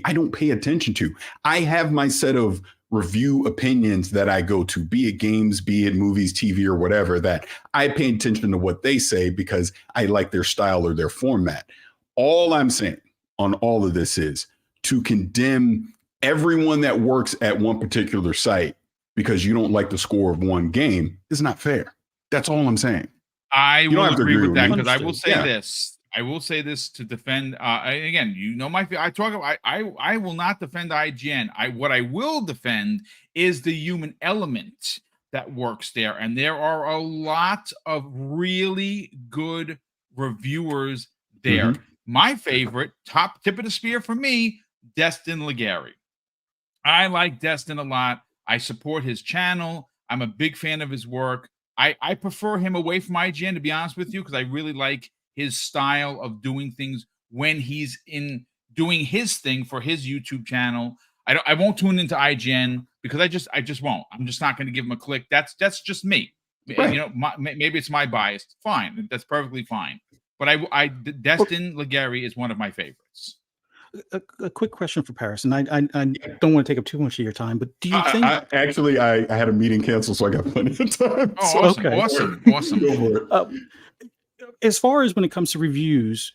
I don't pay attention to. I have my set of review opinions that I go to, be it games, be it movies, TV, or whatever, that I pay attention to what they say because I like their style or their format. All I'm saying on all of this is to condemn everyone that works at one particular site because you don't like the score of one game is not fair. That's all I'm saying. I will agree with that, because I will say this. I will say this to defend. Again, I will not defend IGN. What I will defend is the human element that works there, and there are a lot of really good reviewers there. My favorite, top tip of the spear for me, Destin Legary. I like Destin a lot. I support his channel. I'm a big fan of his work. I prefer him away from IGN, to be honest with you, because I really like his style of doing things when he's in doing his thing for his YouTube channel. I won't tune into IGN because I just won't. I'm just not going to give him a click. That's just me. Right. Maybe it's my bias. Fine. That's perfectly fine. But Destin Legary is one of my favorites. A quick question for Paris, and I don't want to take up too much of your time, but do you think? I had a meeting canceled, so I got plenty of time. Oh, so awesome, okay. awesome. Go for it. As far as when it comes to reviews,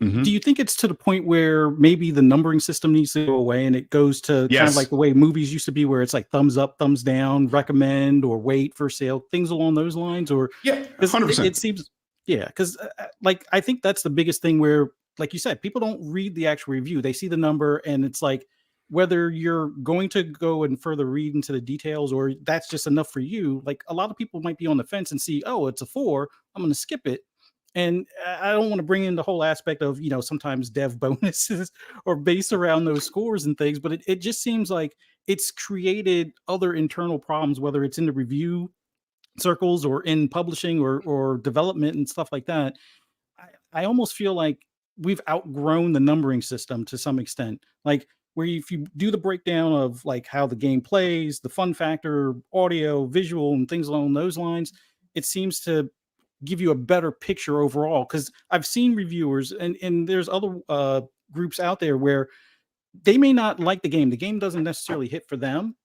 Mhm. do you think it's to the point where maybe the numbering system needs to go away and it goes to kind of like the way movies used to be, where it's like thumbs up, thumbs down, recommend, or wait for sale, things along those lines? Or Yeah, because 100%. it seems, yeah, because like I think that's the biggest thing where, like you said, people don't read the actual review. They see the number, and it's like whether you're going to go and further read into the details or that's just enough for you. Like a lot of people might be on the fence and see, oh, it's a 4, I'm going to skip it. And I don't want to bring in the whole aspect of, sometimes dev bonuses are based around those scores and things, but it just seems like it's created other internal problems, whether it's in the review circles or in publishing or development and stuff like that. I almost feel like we've outgrown the numbering system to some extent. Like where if you do the breakdown of like how the game plays, the fun factor, audio, visual, and things along those lines, it seems to give you a better picture overall. Because I've seen reviewers and there's other groups out there where they may not like the game doesn't necessarily hit for them,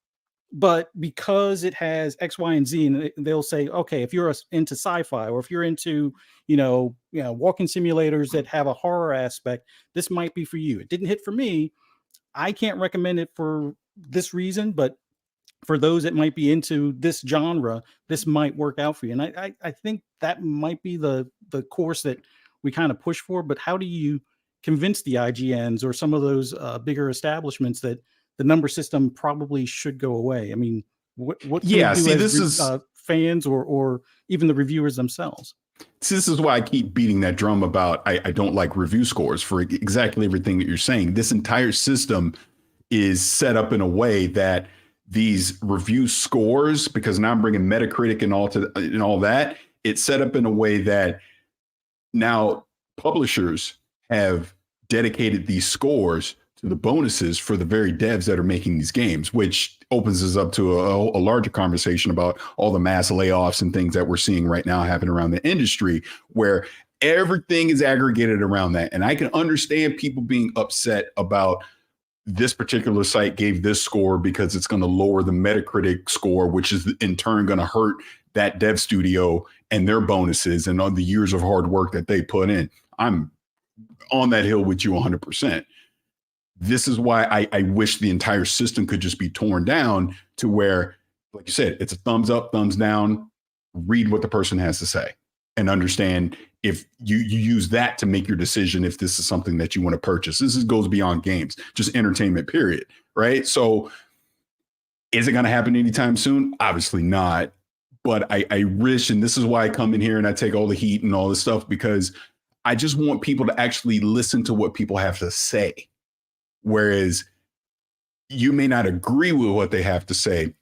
but because it has X, Y, and Z, and they'll say, okay, if you're into sci-fi or if you're into, walking simulators that have a horror aspect, this might be for you. It didn't hit for me. I can't recommend it for this reason, but for those that might be into this genre, this might work out for you. And I think that might be the course that we kind of push for. But how do you convince the IGNs or some of those bigger establishments that the number system probably should go away? I mean, what can we do as fans or even the reviewers themselves? This is why I keep beating that drum about I don't like review scores for exactly everything that you're saying. This entire system is set up in a way that these review scores, because now I'm bringing Metacritic and all that, it's set up in a way that now publishers have dedicated these scores to the bonuses for the very devs that are making these games, which opens us up to a larger conversation about all the mass layoffs and things that we're seeing right now happen around the industry, where everything is aggregated around that. And I can understand people being upset about this particular site gave this score because it's going to lower the Metacritic score, which is in turn going to hurt that dev studio and their bonuses and all the years of hard work that they put in. I'm on that hill with you 100%. This is why I wish the entire system could just be torn down to where, like you said, it's a thumbs up, thumbs down, read what the person has to say and understand if you use that to make your decision if this is something that you want to purchase. Goes beyond games, just entertainment, period, right? So is it going to happen anytime soon? Obviously not. But I wish, and this is why I come in here and I take all the heat and all this stuff, because I just want people to actually listen to what people have to say. Whereas you may not agree with what they have to say,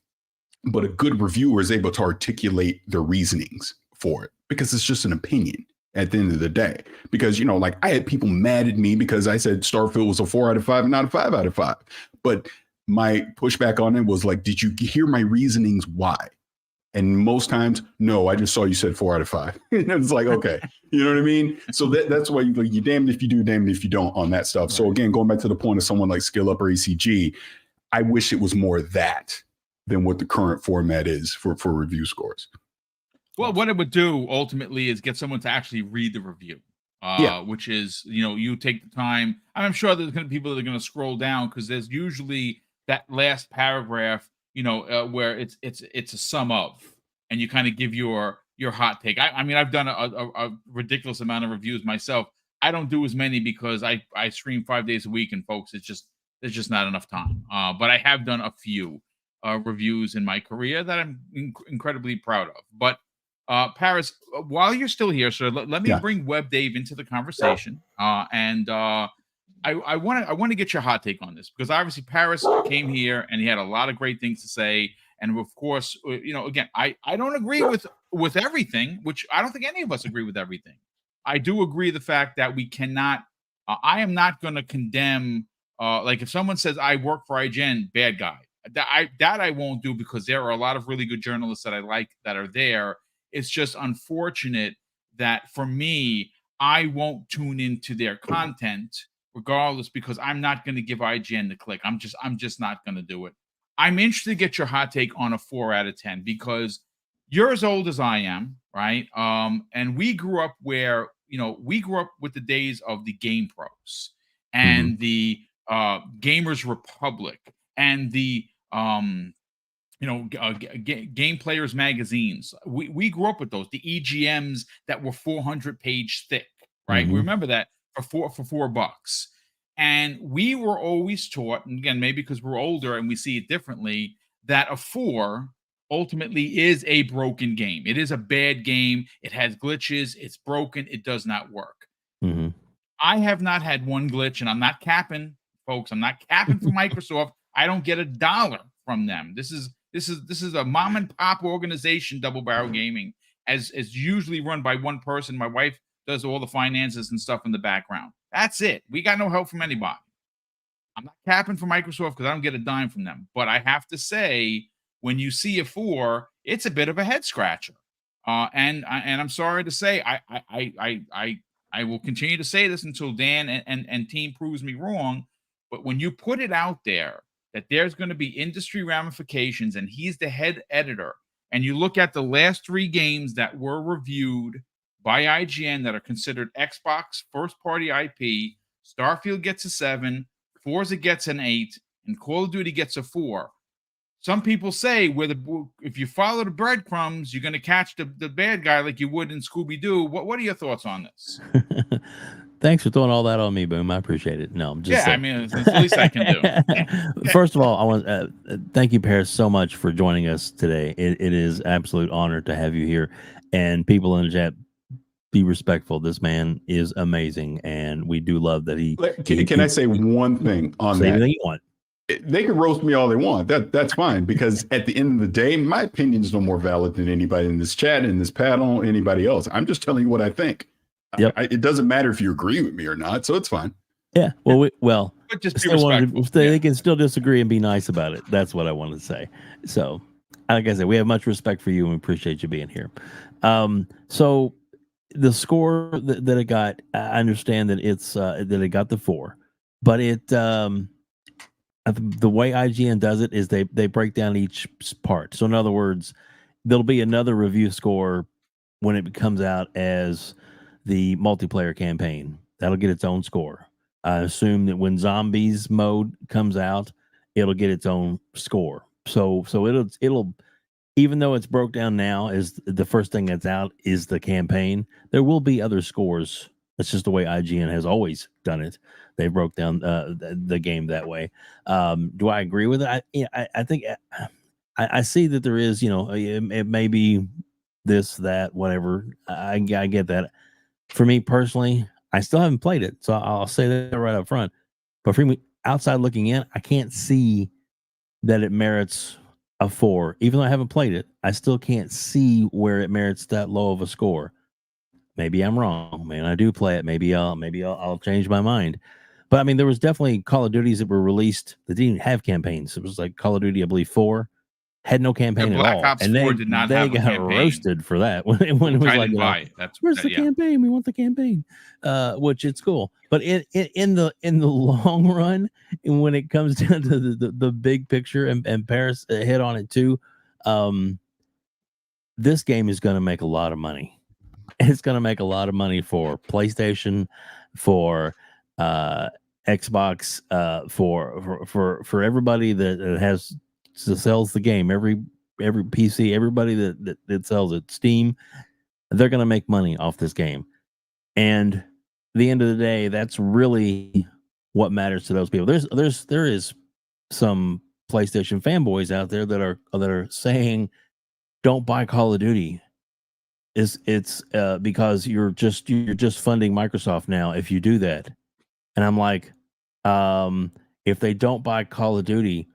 but a good reviewer is able to articulate their reasonings for it, because it's just an opinion at the end of the day. Because, like I had people mad at me because I said Starfield was a 4 out of 5 and not a 5 out of 5. But my pushback on it was like, did you hear my reasonings why? And most times, no, I just saw you said 4 out of 5. It's like, okay, you know what I mean? So that's why you're damned if you do, damned if you don't on that stuff. Right. So again, going back to the point of someone like Skill Up or ACG, I wish it was more that than what the current format is for review scores. Well, what it would do ultimately is get someone to actually read the review, which is, you take the time. I'm sure there's going to be people that are going to scroll down because there's usually that last paragraph, where it's a sum of, and you kind of give your hot take. I mean, I've done a ridiculous amount of reviews myself. I don't do as many because I stream 5 days a week, and folks, there's just not enough time. But I have done a few reviews in my career that I'm incredibly proud of. But Paris, while you're still here, sir, let me bring Web Dave into the conversation. I want to get your hot take on this, because obviously Paris came here and he had a lot of great things to say. And of course, again, I don't agree with everything, which I don't think any of us agree with everything. I do agree the fact that we cannot, I am not going to condemn, like if someone says I work for IGN, bad guy. That I won't do, because there are a lot of really good journalists that I like that are there. It's just unfortunate that for me, I won't tune into their content regardless, because I'm not going to give IGN the click. I'm just not going to do it. I'm interested to get your hot take on a 4 out of 10, because you're as old as I am, right? And we grew up where, we grew up with the days of the Game Pros and the Gamers Republic and the Game Players magazines. We grew up with those, the EGMs that were 400 page thick, right? We remember that for $4. And we were always taught, and again, maybe because we're older and we see it differently, that a 4 ultimately is a broken game. It is a bad game. It has glitches. It's broken. It does not work. I have not had one glitch, and I'm not capping, folks. I'm not capping for Microsoft. I don't get $1 from them. This is a mom and pop organization, Double Barrel Gaming, as usually run by one person. My wife does all the finances and stuff in the background. That's it. We got no help from anybody. I'm not capping for Microsoft because I don't get a dime from them. But I have to say, when you see a 4, it's a bit of a head scratcher. And I'm sorry to say, I will continue to say this until Dan and team proves me wrong. But when you put it out there that there's going to be industry ramifications, and he's the head editor, and you look at the last 3 games that were reviewed by IGN that are considered Xbox first-party IP, Starfield gets a 7, Forza gets an 8, and Call of Duty gets a 4. Some people say if you follow the breadcrumbs, you're going to catch the bad guy like you would in Scooby-Doo. What are your thoughts on this? Thanks for throwing all that on me, Boom. I appreciate it. No, I'm just I mean, it's the least I can do. First of all, I want thank you, Paris, so much for joining us today. It is absolute honor to have you here, and people in the chat, be respectful. This man is amazing, and we do love that he. Can I say one thing on say that? Anything you want. They can roast me all they want. That's fine, because at the end of the day, my opinion is no more valid than anybody in this chat, in this panel, anybody else. I'm just telling you what I think. Yep. It doesn't matter if you agree with me or not, so it's fine. Yeah. Well, but just be respectful. They can still disagree and be nice about it. That's what I wanted to say. So, like I said, we have much respect for you and we appreciate you being here. So the score that it got, I understand that that it got the 4, but the way IGN does it is they break down each part. So in other words, there'll be another review score when it comes out as the multiplayer campaign. That'll get its own score. I assume that when zombies mode comes out, it'll get its own score. So it'll even though it's broke down now as the first thing that's out is the campaign, there will be other scores. That's just the way IGN has always done it. They broke down the game that way. Do I agree with it? I think I see that there is, it may be this, that, whatever. I get that. For me personally, I still haven't played it, so I'll say that right up front. But for me, outside looking in, I can't see that it merits a 4. Even though I haven't played it, I still can't see where it merits that low of a score. Maybe I'm wrong. Man, I do play it. Maybe I'll change my mind. But I mean, there was definitely Call of Duties that were released that didn't have campaigns. It was like Call of Duty, I believe 4 had no campaign at all. Ops 4 did not have a campaign. Roasted for that when it was like, where's the campaign? We want the campaign, which it's cool. But in the long run, and when it comes down to the big picture, and Paris hit on it too, this game is going to make a lot of money. It's going to make a lot of money for PlayStation, for Xbox, for everybody that sells the game, every PC, everybody that sells it, Steam, they're going to make money off this game. And at the end of the day, that's really what matters to those people. There is some PlayStation fanboys out there that are saying, don't buy Call of Duty. It's because you're just funding Microsoft now if you do that. And I'm like, if they don't buy Call of Duty,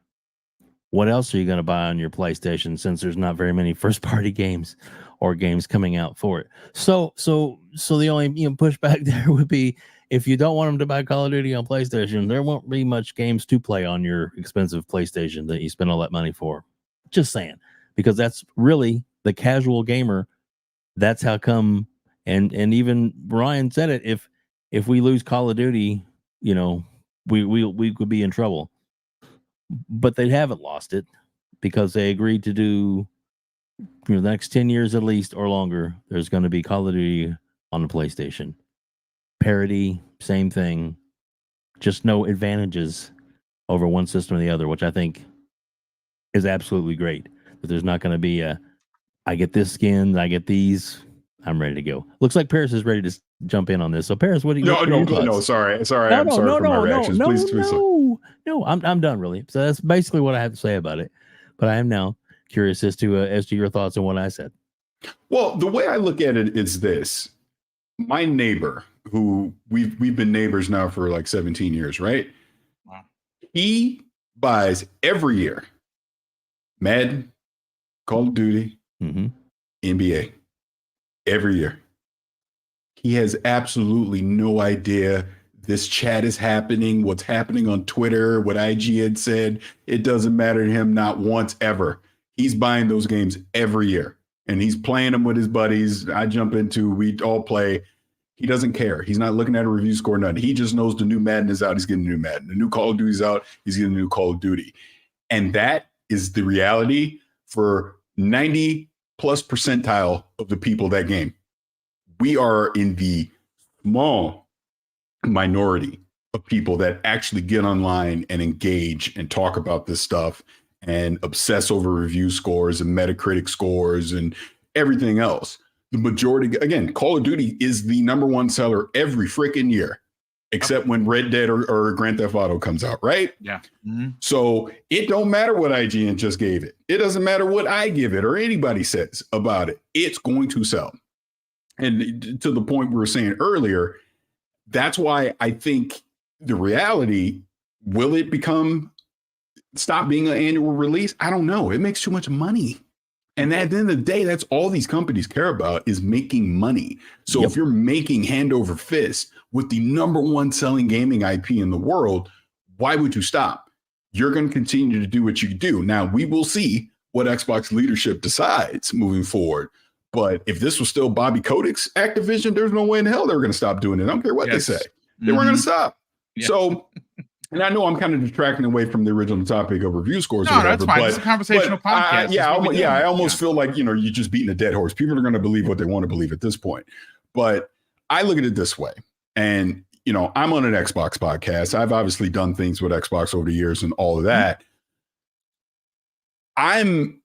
what else are you going to buy on your PlayStation, since there's not very many first party games or games coming out for it? So the only pushback there would be, if you don't want them to buy Call of Duty on PlayStation, there won't be much games to play on your expensive PlayStation that you spend all that money for. Just saying, because that's really the casual gamer. That's how come And even Ryan said it, if we lose Call of Duty, you know, we could be in trouble. But they haven't lost it because they agreed to do, you know, the next 10 years at least or longer, there's going to be Call of Duty on the PlayStation. Parity, same thing. Just no advantages over one system or the other, which I think is absolutely great. That there's not going to be I get this skin, I get these. I'm ready to go. Looks like Paris is ready to jump in on this. So Paris, what do you? No, what are no, your go, thoughts? no. Sorry. No, I'm sorry for my reactions. Please. No. I'm done really. So that's basically what I have to say about it. But I am now curious as to your thoughts on what I said. Well, the way I look at it is this: my neighbor, who we've been neighbors now for like 17 years, right? Wow. He buys every year Madden, Call of Duty, NBA every year. He has absolutely no idea this chat is happening, what's happening on Twitter, what IGN said. It doesn't matter to him, not once ever. He's buying those games every year and he's playing them with his buddies. I jump into, we all play. He doesn't care. He's not looking at a review score, nothing. He just knows the new Madden is out. He's getting a new Madden. The new Call of Duty's out. He's getting a new Call of Duty. And that is the reality for 90 plus percentile of the people that game. We are in the small minority of people that actually get online and engage and talk about this stuff and obsess over review scores and Metacritic scores and everything else. The majority, again, Call of Duty is the number one seller every freaking year, except when Red Dead or Grand Theft Auto comes out, right? Yeah. So it don't matter what IGN just gave it. It doesn't matter what I give it or anybody says about it. It's going to sell. And to the point we were saying earlier, that's why I think the reality, will it stop being an annual release? I don't know. It makes too much money. And at the end of the day, that's all these companies care about is making money. So if you're making hand over fist with the number one selling gaming IP in the world, why would you stop? You're going to continue to do what you do. Now, we will see what Xbox leadership decides moving forward. But if this was still Bobby Kotick's Activision, there's no way in hell they were going to stop doing it. I don't care what they say. They weren't going to stop. Yeah. So, and I know I'm kind of detracting away from the original topic of review scores. No, that's fine. It's a conversational podcast. I almost feel like, you're just beating a dead horse. People are going to believe what they want to believe at this point. But I look at it this way. And, I'm on an Xbox podcast. I've obviously done things with Xbox over the years and all of that. I'm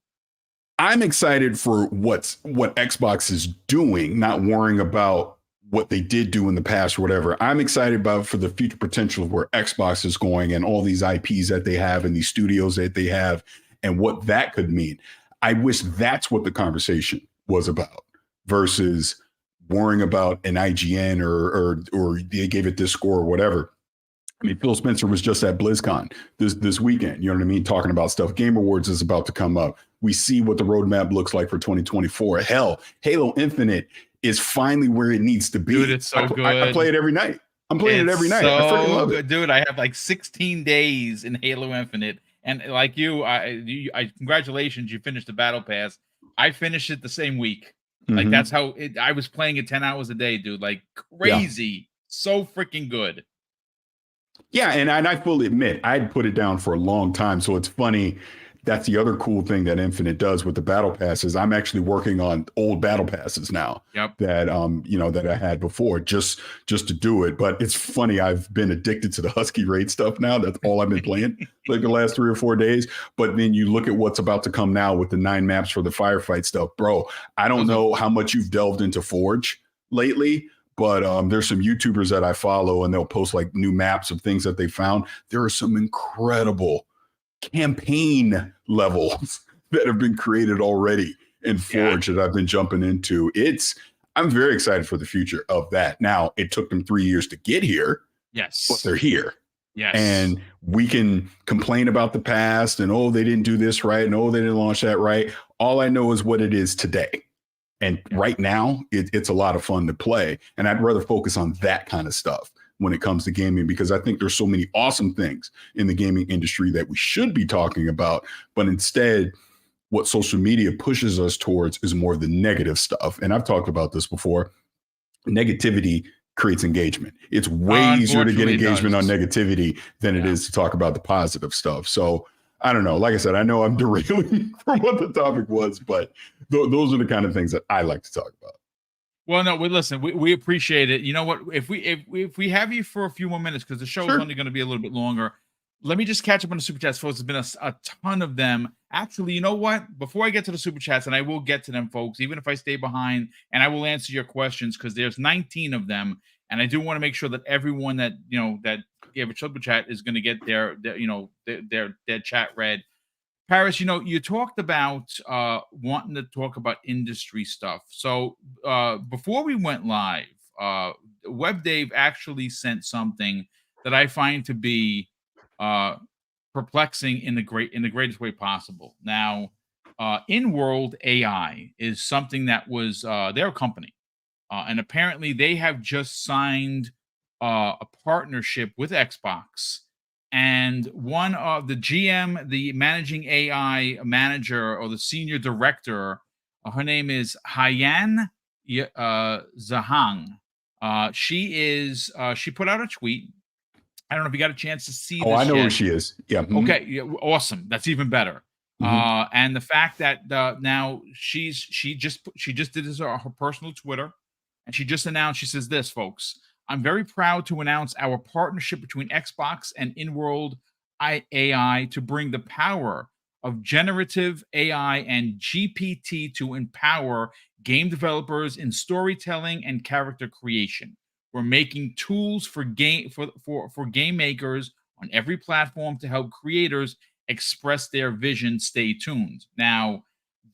excited for what Xbox is doing, not worrying about what they did do in the past or whatever. I'm excited about for the future potential of where Xbox is going and all these IPs that they have and these studios that they have and what that could mean. I wish that's what the conversation was about versus worrying about an IGN or they gave it this score or whatever. I mean, Phil Spencer was just at BlizzCon this weekend, you know what I mean? Talking about stuff. Game Awards is about to come up. We see what the roadmap looks like for 2024. Hell, Halo Infinite is finally where it needs to be. Dude, it's so good. I play it every night. I'm playing it every night. I freaking love it. Dude, I have like 16 days in Halo Infinite. And like you, I congratulations, you finished the Battle Pass. I finished it the same week. Like that's how I was playing it 10 hours a day, dude. Like crazy. Yeah. So freaking good. Yeah, and I fully admit I'd put it down for a long time. So it's funny. That's the other cool thing that Infinite does with the battle passes. I'm actually working on old battle passes now that that I had before just to do it. But it's funny. I've been addicted to the Husky Raid stuff now. That's all I've been playing like the last 3 or 4 days. But then you look at what's about to come now with the 9 maps for the firefight stuff, bro. I don't know how much you've delved into Forge lately. But there's some YouTubers that I follow and they'll post like new maps of things that they found. There are some incredible campaign levels that have been created already in Forge that I've been jumping into. I'm very excited for the future of that. Now, it took them 3 years to get here. Yes. But they're here. Yes. And we can complain about the past and, they didn't do this right. And, they didn't launch that right. All I know is what it is today. And right now, it's a lot of fun to play. And I'd rather focus on that kind of stuff when it comes to gaming, because I think there's so many awesome things in the gaming industry that we should be talking about. But instead, what social media pushes us towards is more of the negative stuff. And I've talked about this before. negativity creates engagement. It's way easier to get Unfortunately, it engagement on does. negativity than it is to talk about the positive stuff. So I don't know. Like I said, I know I'm derailing from what the topic was, but those are the kind of things that I like to talk about. Well, no, listen, we appreciate it. You know what? If we have you for a few more minutes, because the show is only going to be a little bit longer, let me just catch up on the super chats, folks. There's been a ton of them. Actually, you know what? Before I get to the super chats, and I will get to them, folks, even if I stay behind, and I will answer your questions because there's 19 of them, and I do want to make sure that everyone that that gave a super chat is going to get their chat read. Paris, you talked about wanting to talk about industry stuff. So before we went live, Web Dave actually sent something that I find to be perplexing in the greatest way possible. Now, In-World AI is something that was their company, and apparently they have just signed a partnership with Xbox. And one of the GM, the managing AI manager or the senior director, her name is Haiyan Zhang. She put out a tweet. I don't know if you got a chance to see this. Oh, I know yet. who she is. Yeah. Mm-hmm. Okay. Yeah, awesome. That's even better. Mm-hmm. And the fact that now she just did this on her personal Twitter, and she just announced. She says this, folks. I'm very proud to announce our partnership between Xbox and In-World AI to bring the power of generative AI and GPT to empower game developers in storytelling and character creation. We're making tools for game makers on every platform to help creators express their vision. Stay tuned. Now,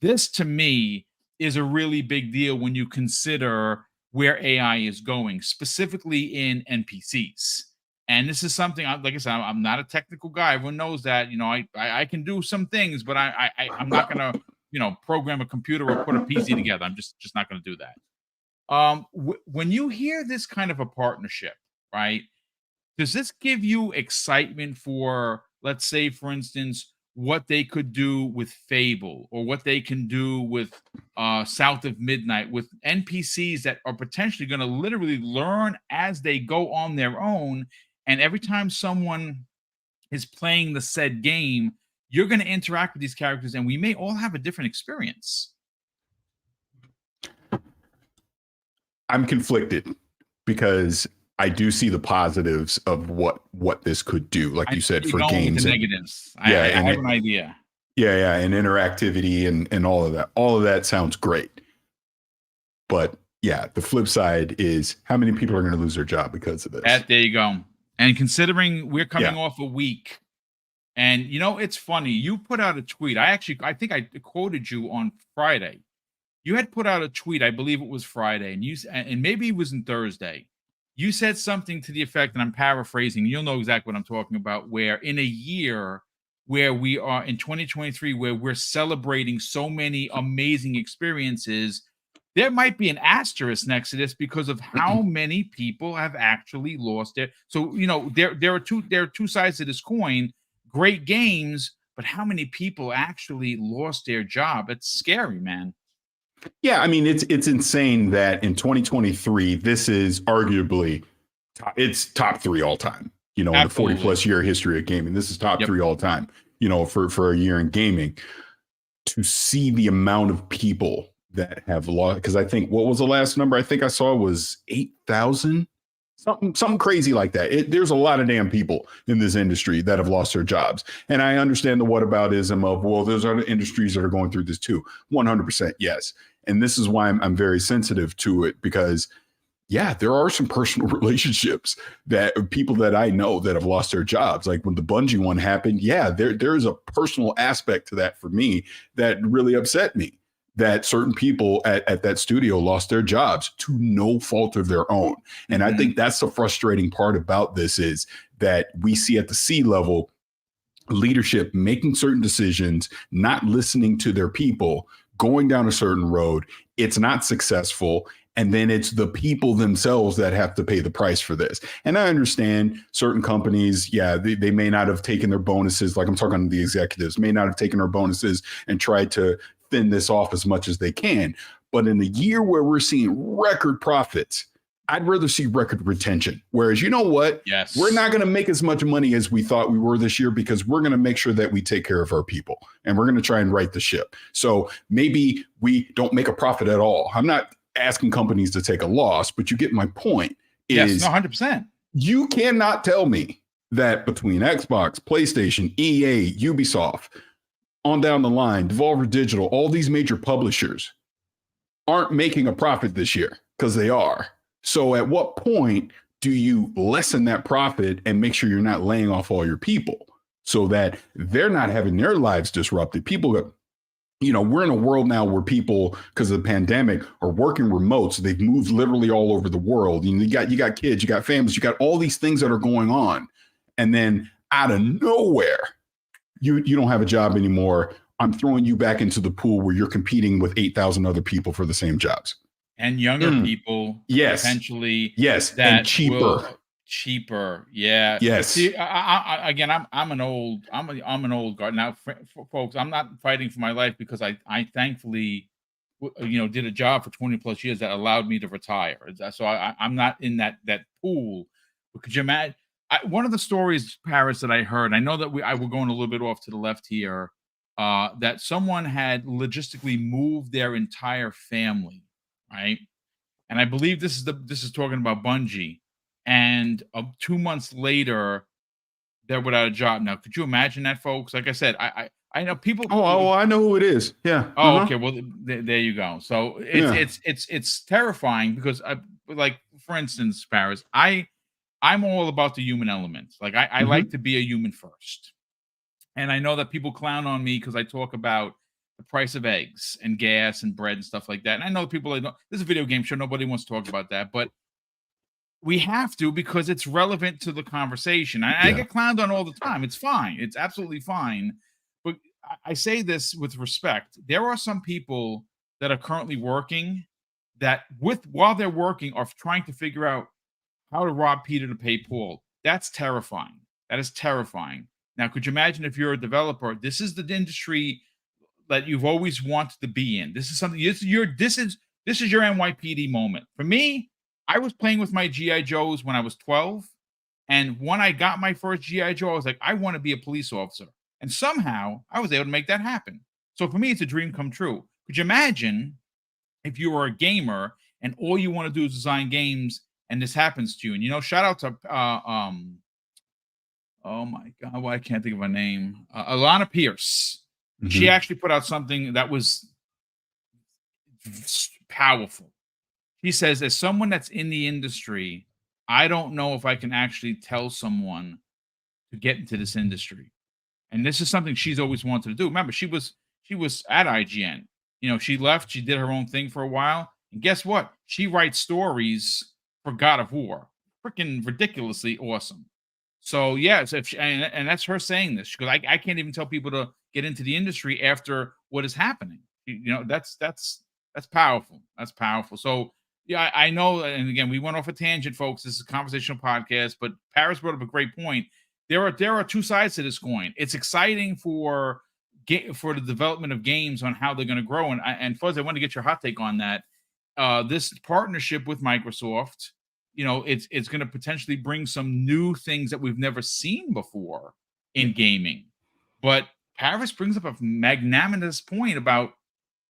this to me is a really big deal when you consider where AI is going, specifically in NPCs. And this is something, like I said, I'm not a technical guy. Everyone knows that. I can do some things, but I'm not going to, program a computer or put a PC together. I'm just not going to do that. When you hear this kind of a partnership, right? Does this give you excitement for, let's say, for instance, what they could do with Fable, or what they can do with South of Midnight, with NPCs that are potentially going to literally learn as they go on their own, and every time someone is playing the said game, you're going to interact with these characters, and we may all have a different experience. I'm conflicted because I do see the positives of what this could do, like you said, for games. The negatives. I have an idea. Yeah, and interactivity and all of that. All of that sounds great. But yeah, the flip side is how many people are going to lose their job because of this? There you go. And considering we're coming off a week, and it's funny, you put out a tweet. I think I quoted you on Friday. You had put out a tweet, I believe it was Friday, and maybe it was on Thursday. You said something to the effect, and I'm paraphrasing, you'll know exactly what I'm talking about, where in a year where we are in 2023, where we're celebrating so many amazing experiences, there might be an asterisk next to this because of how many people have actually lost it. So, there are two sides to this coin. Great games, but how many people actually lost their job? It's scary, man. Yeah, I mean, it's insane that in 2023, this is arguably it's top 3 all time. In the 40+ year history of gaming, this is top 3 all time. For a year in gaming, to see the amount of people that have lost, because I think what was the last number I think I saw was 8,000, something crazy like that. There's a lot of damn people in this industry that have lost their jobs, and I understand the whataboutism of, well, there's other industries that are going through this too. 100% yes. And this is why I'm very sensitive to it, because there are some personal relationships that people that I know that have lost their jobs. Like when the Bungie one happened, there's a personal aspect to that for me that really upset me, that certain people at that studio lost their jobs to no fault of their own. And I think that's the frustrating part about this, is that we see at the C level leadership making certain decisions, not listening to their people, going down a certain road. It's not successful. And then it's the people themselves that have to pay the price for this. And I understand certain companies, they may not have taken their bonuses. Like I'm talking to the executives, may not have taken their bonuses and tried to thin this off as much as they can. But in a year where we're seeing record profits I'd rather see record retention. Whereas, you know what? Yes. We're not going to make as much money as we thought we were this year because we're going to make sure that we take care of our people and we're going to try and right the ship. So maybe we don't make a profit at all. I'm not asking companies to take a loss, but you get my point. Yes, 100%. You cannot tell me that between Xbox, PlayStation, EA, Ubisoft, on down the line, Devolver Digital, all these major publishers aren't making a profit this year, because they are. So at what point do you lessen that profit and make sure you're not laying off all your people so that they're not having their lives disrupted? People that, you know, we're in a world now where people, because of the pandemic, are working remote. So they've moved literally all over the world. You got kids, you got families, you got all these things that are going on. And then out of nowhere, you don't have a job anymore. I'm throwing you back into the pool where you're competing with 8,000 other people for the same jobs. And younger people, yes, potentially, yes, that and cheaper, yeah, yes. See, again, I'm an old guard now, folks. I'm not fighting for my life because I thankfully, did a job for 20 plus years that allowed me to retire. So I'm not in that pool. But could you imagine? One of the stories, Paris, that I heard, I know that we're going a little bit off to the left here, that someone had logistically moved their entire family. Right. And I believe this is talking about Bungie. And 2 months later, they're without a job. Now, could you imagine that, folks? Like I said, I know people. Oh, I know who it is. Yeah. Oh, okay. Well, there you go. So it's terrifying because, like, for instance, Paris, I'm all about the human element. Like I like to be a human first. And I know that people clown on me because I talk about the price of eggs and gas and bread and stuff like that. And I know people, this is a video game show. Nobody wants to talk about that, but we have to because it's relevant to the conversation. I get clowned on all the time. It's fine. It's absolutely fine. But I say this with respect. There are some people that are currently working that while they're working are trying to figure out how to rob Peter to pay Paul. That's terrifying. That is terrifying. Now, could you imagine if you're a developer, this is the industry that you've always wanted to be in. This is something. This is your NYPD moment. For me, I was playing with my GI Joes when I was 12, and when I got my first GI Joe, I was like, I want to be a police officer, and somehow I was able to make that happen. So for me, it's a dream come true. Could you imagine if you were a gamer and all you want to do is design games, and this happens to you? And shout out to oh my God, well, I can't think of her name. Alana Pierce. She actually put out something that was powerful. She says, as someone that's in the industry, I don't know if I can actually tell someone to get into this industry. And this is something she's always wanted to do. Remember, she was at IGN. She left, she did her own thing for a while. And guess what? She writes stories for God of War. Freaking ridiculously awesome. So yes, and that's her saying this, because I can't even tell people to get into the industry after what is happening. That's powerful. That's powerful. So yeah, I know. And again, we went off a tangent, folks. This is a conversational podcast, but Paris brought up a great point. There are two sides to this coin. It's exciting for the development of games on how they're going to grow. And Fuzz, I want to get your hot take on that. This partnership with Microsoft, it's going to potentially bring some new things that we've never seen before in gaming. But Paris brings up a magnanimous point about,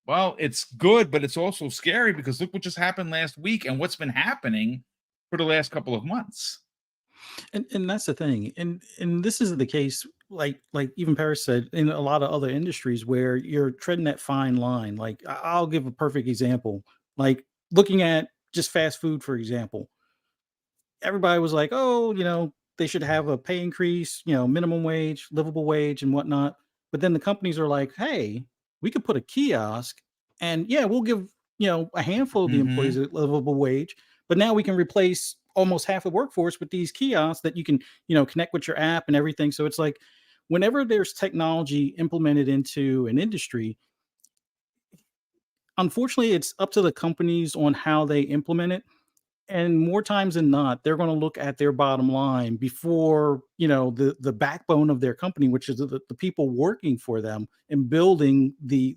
well, it's good, but it's also scary because look what just happened last week and what's been happening for the last couple of months. And that's the thing. And this is the case, like even Paris said, in a lot of other industries where you're treading that fine line. Like I'll give a perfect example. Like looking at just fast food, for example. Everybody was like, oh, they should have a pay increase, minimum wage, livable wage and whatnot. But then the companies are like, hey, we could put a kiosk and we'll give, a handful of the employees a livable wage. But now we can replace almost half the workforce with these kiosks that you can, connect with your app and everything. So it's like whenever there's technology implemented into an industry, unfortunately, it's up to the companies on how they implement it. And more times than not, they're going to look at their bottom line before, the backbone of their company, which is the people working for them and building the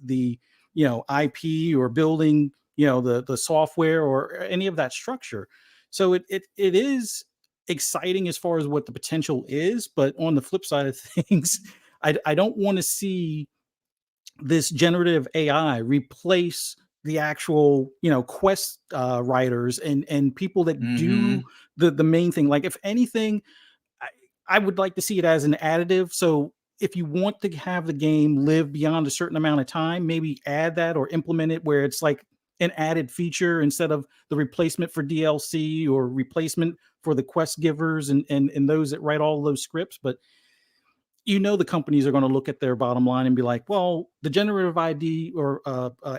IP or building, the software or any of that structure. So it is exciting as far as what the potential is, but on the flip side of things, I don't want to see this generative AI replace the actual, quest writers and people that Mm-hmm. do the main thing. Like, if anything, I would like to see it as an additive. So if you want to have the game live beyond a certain amount of time, maybe add that or implement it where it's like an added feature instead of the replacement for DLC or replacement for the quest givers and those that write all those scripts. But the companies are going to look at their bottom line and be like, well, the generative ID or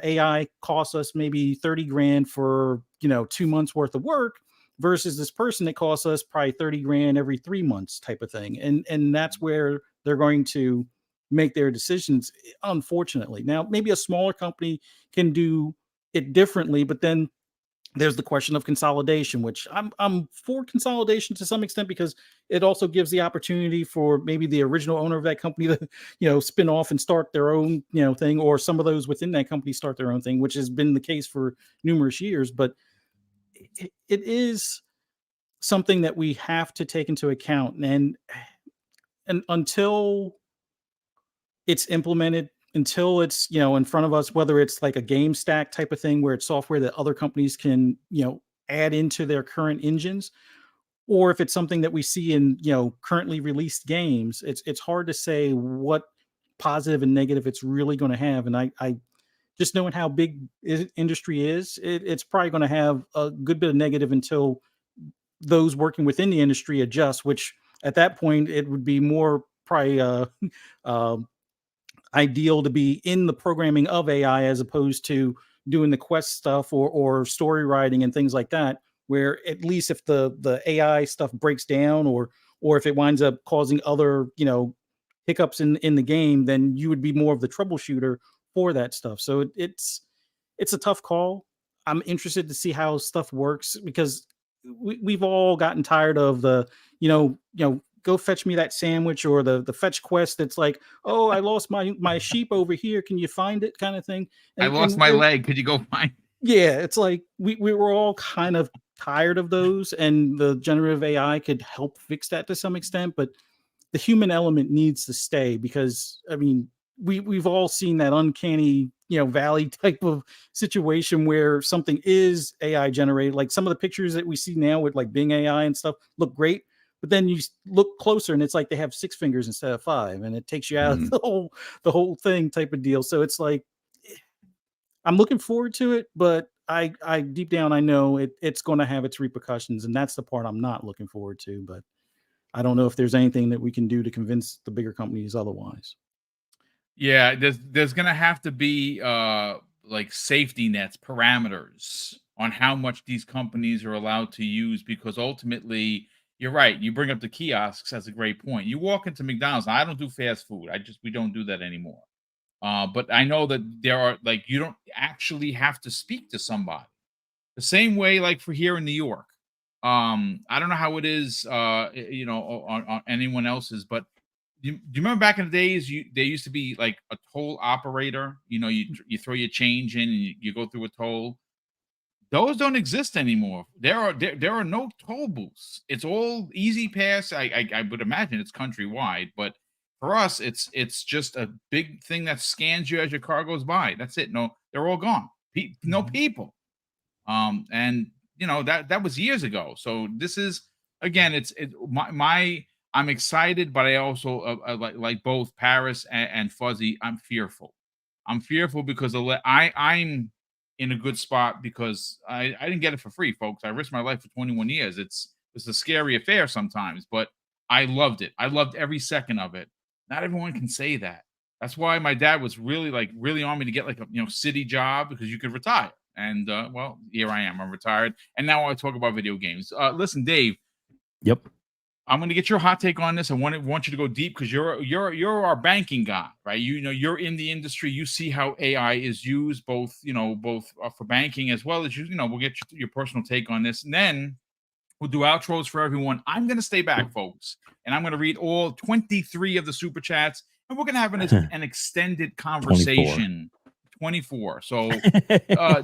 AI costs us maybe 30 grand for 2 months worth of work versus this person that costs us probably 30 grand every 3 months type of thing. And that's where they're going to make their decisions, unfortunately. Now, maybe a smaller company can do it differently, but then there's the question of consolidation, which I'm for consolidation to some extent, because it also gives the opportunity for maybe the original owner of that company to, spin off and start their own, thing, or some of those within that company start their own thing, which has been the case for numerous years. But it is something that we have to take into account, and until it's implemented, until it's in front of us, whether it's like a game stack type of thing where it's software that other companies can add into their current engines, or if it's something that we see in currently released games, it's hard to say what positive and negative it's really going to have. And I just knowing how big industry is, it's probably going to have a good bit of negative until those working within the industry adjust, which at that point it would be more probably uh, ideal to be in the programming of AI as opposed to doing the quest stuff or story writing and things like that, where at least if the AI stuff breaks down or if it winds up causing other, hiccups in the game, then you would be more of the troubleshooter for that stuff. So it's a tough call. I'm interested to see how stuff works, because we've all gotten tired of the, go fetch me that sandwich, or the fetch quest that's like, oh, I lost my sheep over here, can you find it, kind of thing. I lost my leg. Could you go find? Yeah, it's like we were all kind of tired of those, and the generative AI could help fix that to some extent, but the human element needs to stay, because I mean, we've all seen that uncanny, valley type of situation where something is AI generated. Like some of the pictures that we see now with like Bing AI and stuff look great, but then you look closer and it's like they have 6 fingers instead of 5, and it takes you out of the whole thing type of deal. So it's like, I'm looking forward to it, but I deep down I know it's going to have its repercussions, and that's the part I'm not looking forward to. But I don't know if there's anything that we can do to convince the bigger companies otherwise. Yeah, there's gonna have to be like safety nets, parameters on how much these companies are allowed to use, because ultimately, you're right. You bring up the kiosks. That's a great point. You walk into McDonald's. Now, I don't do fast food. We don't do that anymore. But I know that there are, like, you don't actually have to speak to somebody the same way, like for here in New York. I don't know how it is, on anyone else's, but do you remember back in the days, there used to be like a toll operator. You throw your change in and you go through a toll. Those don't exist anymore. There are no toll booths. It's all Easy Pass. I would imagine it's countrywide, but for us, it's just a big thing that scans you as your car goes by. That's it. No, they're all gone. No people. And that was years ago. So this is, again, it's my I'm excited, but I also like both Paris and Fuzzy. I'm fearful. I'm fearful because I'm in a good spot because I didn't get it for free, folks. I risked my life for 21 years. It's a scary affair sometimes, but I loved it. I loved every second of it. Not everyone can say that. That's why my dad was really on me to get like a city job, because you could retire. And well, here I am. I'm retired, and now I talk about video games. Listen, Dave. Yep. I'm going to get your hot take on this. I want you to go deep, because you're our banking guy, right? You're in the industry. You see how AI is used, both for banking as well as we'll get your personal take on this, and then we'll do outros for everyone. I'm going to stay back, folks, and I'm going to read all 23 of the super chats, and we're going to have an extended conversation. 24. So,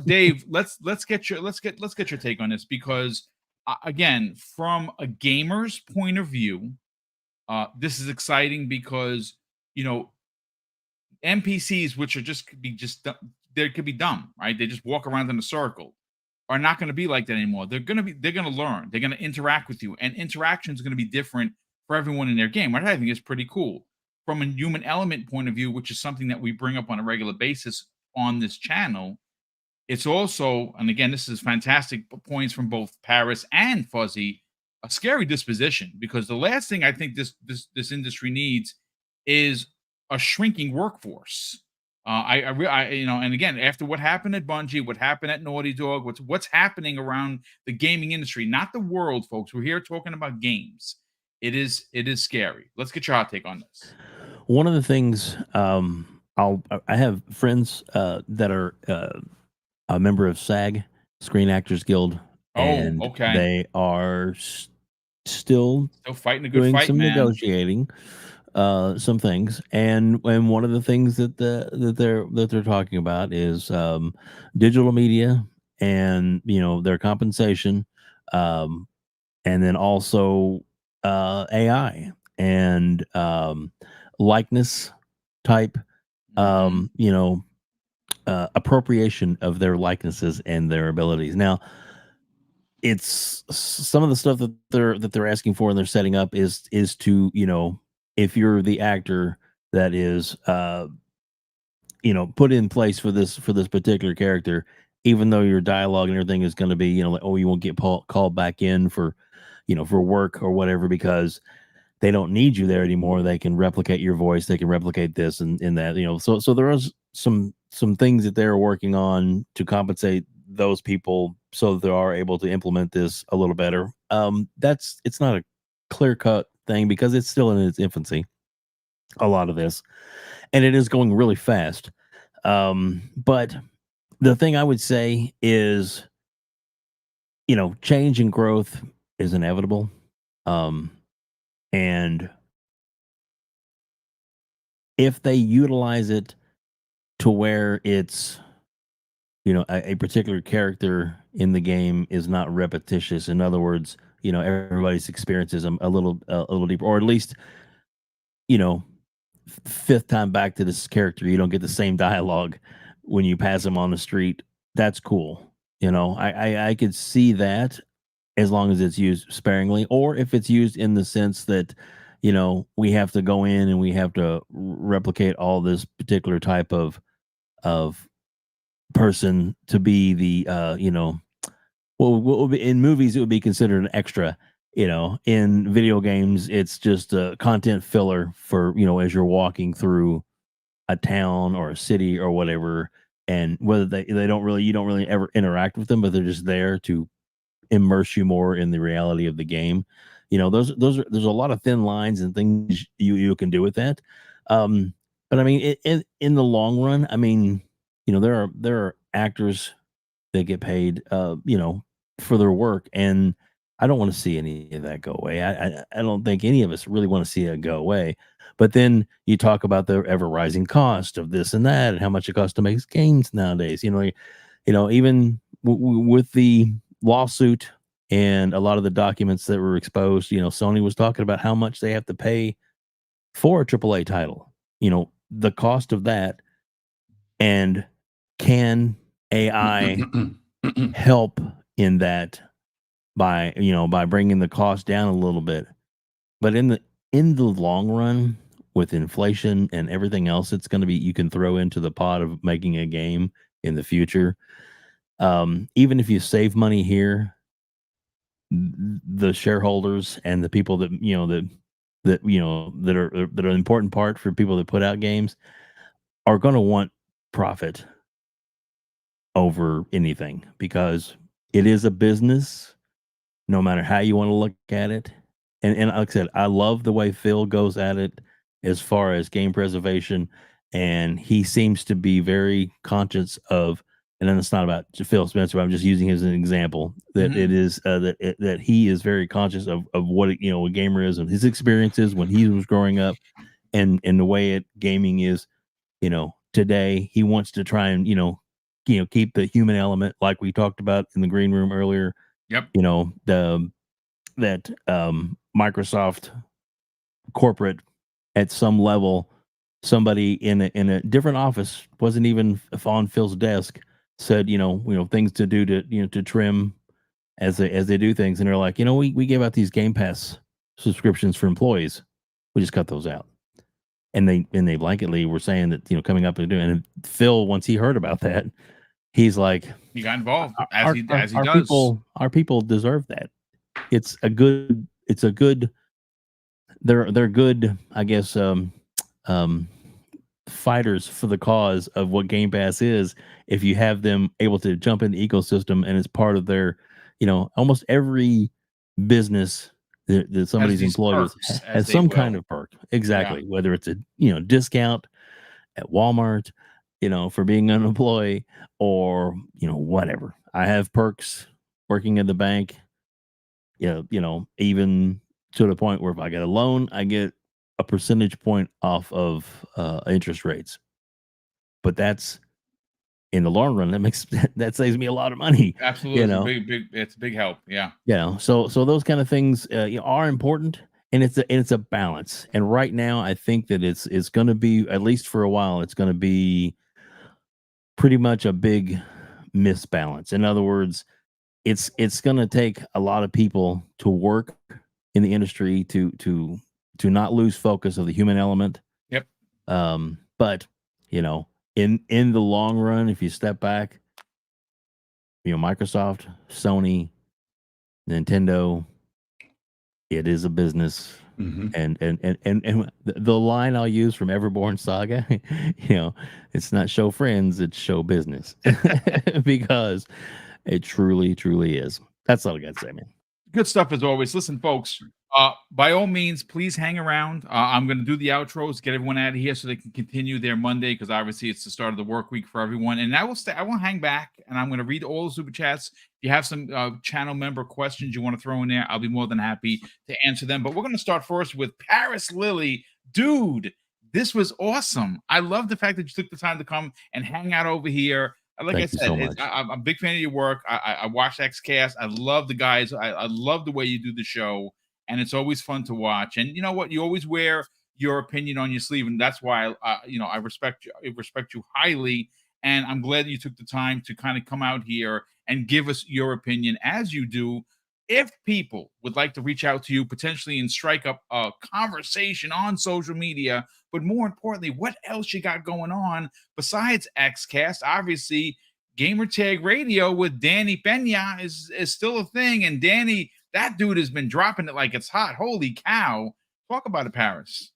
Dave, let's get your take on this, because again, from a gamer's point of view, this is exciting because, you know, NPCs, which are just could be just they could be dumb, right? They just walk around in a circle, are not going to be like that anymore. They're going to learn. They're going to interact with you, and interaction is going to be different for everyone in their game. What I think is pretty cool from a human element point of view, which is something that we bring up on a regular basis on this channel. It's also, and again, this is fantastic points from both Paris and Fuzzy, a scary disposition, because the last thing I think this industry needs is a shrinking workforce. You know, and again, after what happened at Bungie, what happened at Naughty Dog, what's happening around the gaming industry, not the world, folks. We're here talking about games. It is scary. Let's get your hot take on this. One of the things I have friends that are a member of SAG, Screen Actors Guild, and okay. they are still fighting a good doing fight, some man. negotiating, some things, and one of the things that they're talking about is digital media, and their compensation, and then also AI and likeness type, Mhm. appropriation of their likenesses and their abilities. Now, it's some of the stuff that they're asking for and they're setting up is to, if you're the actor that is put in place for this particular character, even though your dialogue and everything is going to be, like, oh, you won't get called back in for for work or whatever, because they don't need you there anymore. They can replicate your voice. They can replicate this and that, so there is some things that they're working on to compensate those people so that they are able to implement this a little better. It's not a clear cut thing because it's still in its infancy, a lot of this, and it is going really fast. But the thing I would say is, change and growth is inevitable. And if they utilize it to where it's, a particular character in the game is not repetitious. In other words, everybody's experience is a little deeper, or at least, you know, fifth time back to this character, you don't get the same dialogue when you pass him on the street. That's cool. I could see that as long as it's used sparingly, or if it's used in the sense that, we have to go in and we have to replicate all this particular type of person to be the well, what would be, in movies it would be considered an extra. In video games it's just a content filler for, as you're walking through a town or a city or whatever, and whether they don't really, you don't really ever interact with them, but they're just there to immerse you more in the reality of the game. There's a lot of thin lines and things you can do with that. But I mean, in the long run, I mean, there are actors that get paid, for their work, and I don't want to see any of that go away. I don't think any of us really want to see it go away. But then you talk about the ever rising cost of this and that, and how much it costs to make games nowadays. Even with the lawsuit and a lot of the documents that were exposed, Sony was talking about how much they have to pay for a AAA title. The cost of that, and can AI help in that by bringing the cost down a little bit. But in the long run, with inflation and everything else, it's going to be, you can throw into the pot of making a game in the future. Even if you save money here, the shareholders and the people that that are an important part for people that put out games are going to want profit over anything, because it is a business, no matter how you want to look at it. And like I said, I love the way Phil goes at it as far as game preservation, and he seems to be very conscious of. And then it's not about Phil Spencer, but I'm just using him as an example, that it is that he is very conscious of what a gamer is and his experiences when he was growing up, and the way gaming is, today. He wants to try and keep the human element, like we talked about in the green room earlier, Yep. You know, that Microsoft corporate at some level, somebody in a different office, wasn't even on Phil's desk, said, things to do to trim as they do things, and they're like, we gave out these Game Pass subscriptions for employees, we just cut those out. And they blanketly were saying that, coming up and doing, and Phil, once he heard about that, he's like, he got involved our, he our does. our people deserve that. It's a good they're good, I guess, fighters for the cause of what Game Pass is. If you have them able to jump in the ecosystem, and it's part of their, almost every business that somebody's employed with has some kind of perk. Exactly. Yeah. Whether it's a, discount at Walmart, for being an employee, or, whatever. I have perks working at the bank, even to the point where if I get a loan, I get a percentage point off of interest rates. But that's, in the long run, that saves me a lot of money. Absolutely. It's a big help. Yeah. Yeah. So those kind of things are important, and it's a balance. And right now, I think that it's going to be, at least for a while, it's going to be pretty much a big misbalance. In other words, it's going to take a lot of people to work in the industry to not lose focus of the human element. Yep. But in the long run, if you step back, Microsoft, Sony, Nintendo, it is a business. Mm-hmm. And the line I'll use from Everborn Saga, it's not show friends, it's show business. Because it truly, truly is. That's all I got to say, man. Good stuff as always. Listen, folks, by all means, please hang around. I'm going to do the outros, get everyone out of here so they can continue their Monday, because obviously it's the start of the work week for everyone. And I will stay. I won't hang back, and I'm going to read all the super chats. If you have some channel member questions you want to throw in there, I'll be more than happy to answer them. But we're going to start first with Paris Lily. Dude, this was awesome. I love the fact that you took the time to come and hang out over here. Like Thank I said, so I'm a big fan of your work. I watched XCast. I love the guys. I love the way you do the show, and it's always fun to watch. And you know what? You always wear your opinion on your sleeve, and that's why I respect you. I respect you highly, and I'm glad that you took the time to kind of come out here and give us your opinion as you do. If people would like to reach out to you potentially and strike up a conversation on social media, but more importantly, what else you got going on besides XCast? Obviously, Gamertag Radio with Danny Pena is still a thing. And Danny, that dude has been dropping it like it's hot. Holy cow. Talk about it, Paris.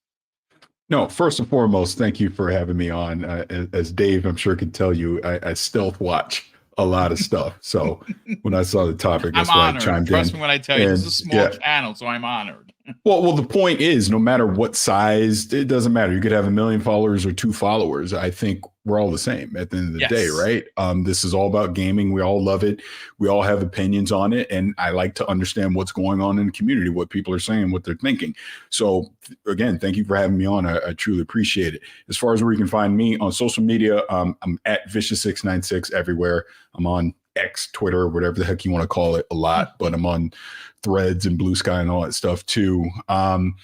No, first and foremost, thank you for having me on. As Dave, I'm sure, can tell you, I stealth watch a lot of stuff. So when I saw the topic, that's why I chimed in. Trust me when I tell you, this is a small channel, so I'm honored. Well, the point is, no matter what size, it doesn't matter. You could have 1 million followers or 2 followers. I think we're all the same at the end of the day, right? This is all about gaming. We all love it. We all have opinions on it. And I like to understand what's going on in the community, what people are saying, what they're thinking. So again, thank you for having me on. I truly appreciate it. As far as where you can find me on social media, I'm at Vicious696 everywhere. I'm on X, Twitter, whatever the heck you want to call it, a lot, but I'm on Threads and Blue Sky and all that stuff too. I'm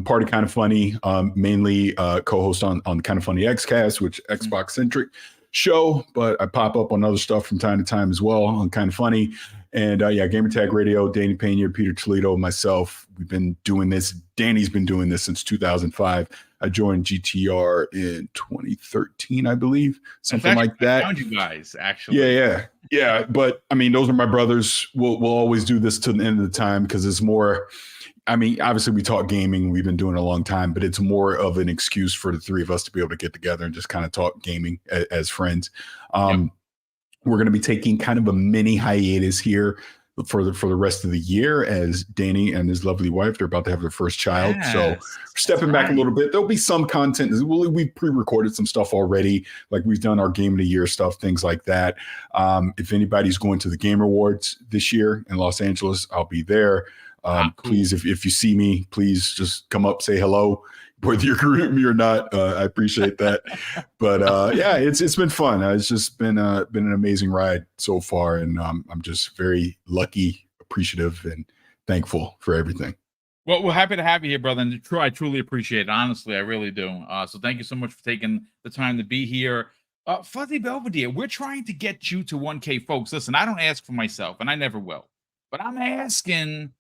part of Kind of Funny, mainly co-host on Kind of Funny XCast, which Xbox centric show, but I pop up on other stuff from time to time as well on Kind of Funny. And Gamertag Radio, Danny Pena, Peter Toledo, myself, we've been doing this. Danny's been doing this since 2005. I joined GTR in 2013, I believe, something like that. I found you guys, actually. Yeah. But I mean, those are my brothers. We'll always do this to the end of the time because it's more. I mean, obviously, we talk gaming. We've been doing it a long time, but it's more of an excuse for the three of us to be able to get together and just kind of talk gaming as friends. We're going to be taking kind of a mini hiatus here for the rest of the year, as Danny and his lovely wife, they're about to have their first child. Yes, so stepping back a little bit, there'll be some content. We've pre-recorded some stuff already, like we've done our Game of the Year stuff, things like that. If anybody's going to the Game Awards this year in Los Angeles, I'll be there. Cool. Please, if you see me, please just come up, say hello, whether you're greeting me or not. I appreciate that. But yeah, it's been fun. It's just been an amazing ride so far, and I'm just very lucky, appreciative, and thankful for everything. Well, we're happy to have you here, brother. And I truly appreciate it. Honestly, I really do. So thank you so much for taking the time to be here. Fuzzy Belvedere, we're trying to get you to 1K, folks. Listen, I don't ask for myself, and I never will. But I'm asking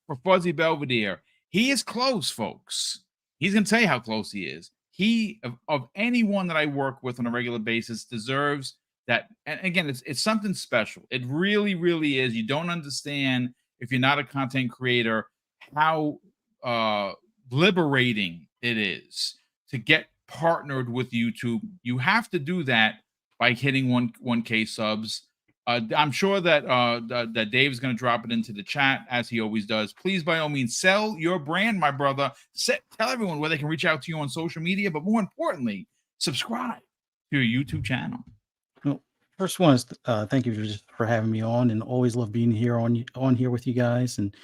for Fuzzy Belvedere. He is close, folks. He's going to tell you how close he is. He, of anyone that I work with on a regular basis, deserves that. And again, it's something special. It really, really is. You don't understand, if you're not a content creator, how liberating it is to get partnered with YouTube. You have to do that by hitting 1K subs. I'm sure that that Dave's going to drop it into the chat, as he always does. Please, by all means, sell your brand, my brother. Tell everyone where they can reach out to you on social media, but more importantly, subscribe to your YouTube channel. Well, first one is thank you for having me on, and always love being here on here with you guys. And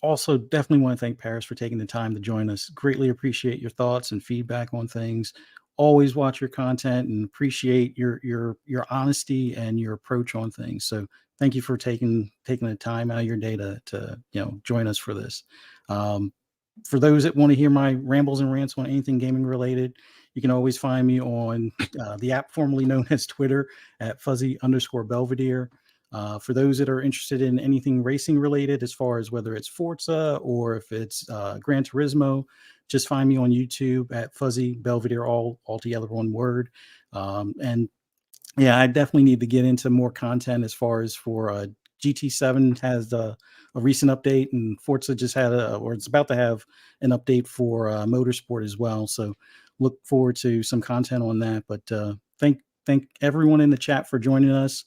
also definitely want to thank Paris for taking the time to join us. Greatly appreciate your thoughts and feedback on things. Always watch your content and appreciate your honesty and your approach on things. So thank you for taking the time out of your day to join us for this. For those that want to hear my rambles and rants on anything gaming related, you can always find me on the app formerly known as Twitter at @fuzzy_Belvedere. For those that are interested in anything racing related, as far as whether it's Forza or if it's Gran Turismo, just find me on YouTube at Fuzzy Belvedere, all together one word. And yeah, I definitely need to get into more content as far as for GT7 has a recent update, and Forza just had or it's about to have an update for Motorsport as well. So look forward to some content on that. But thank everyone in the chat for joining us.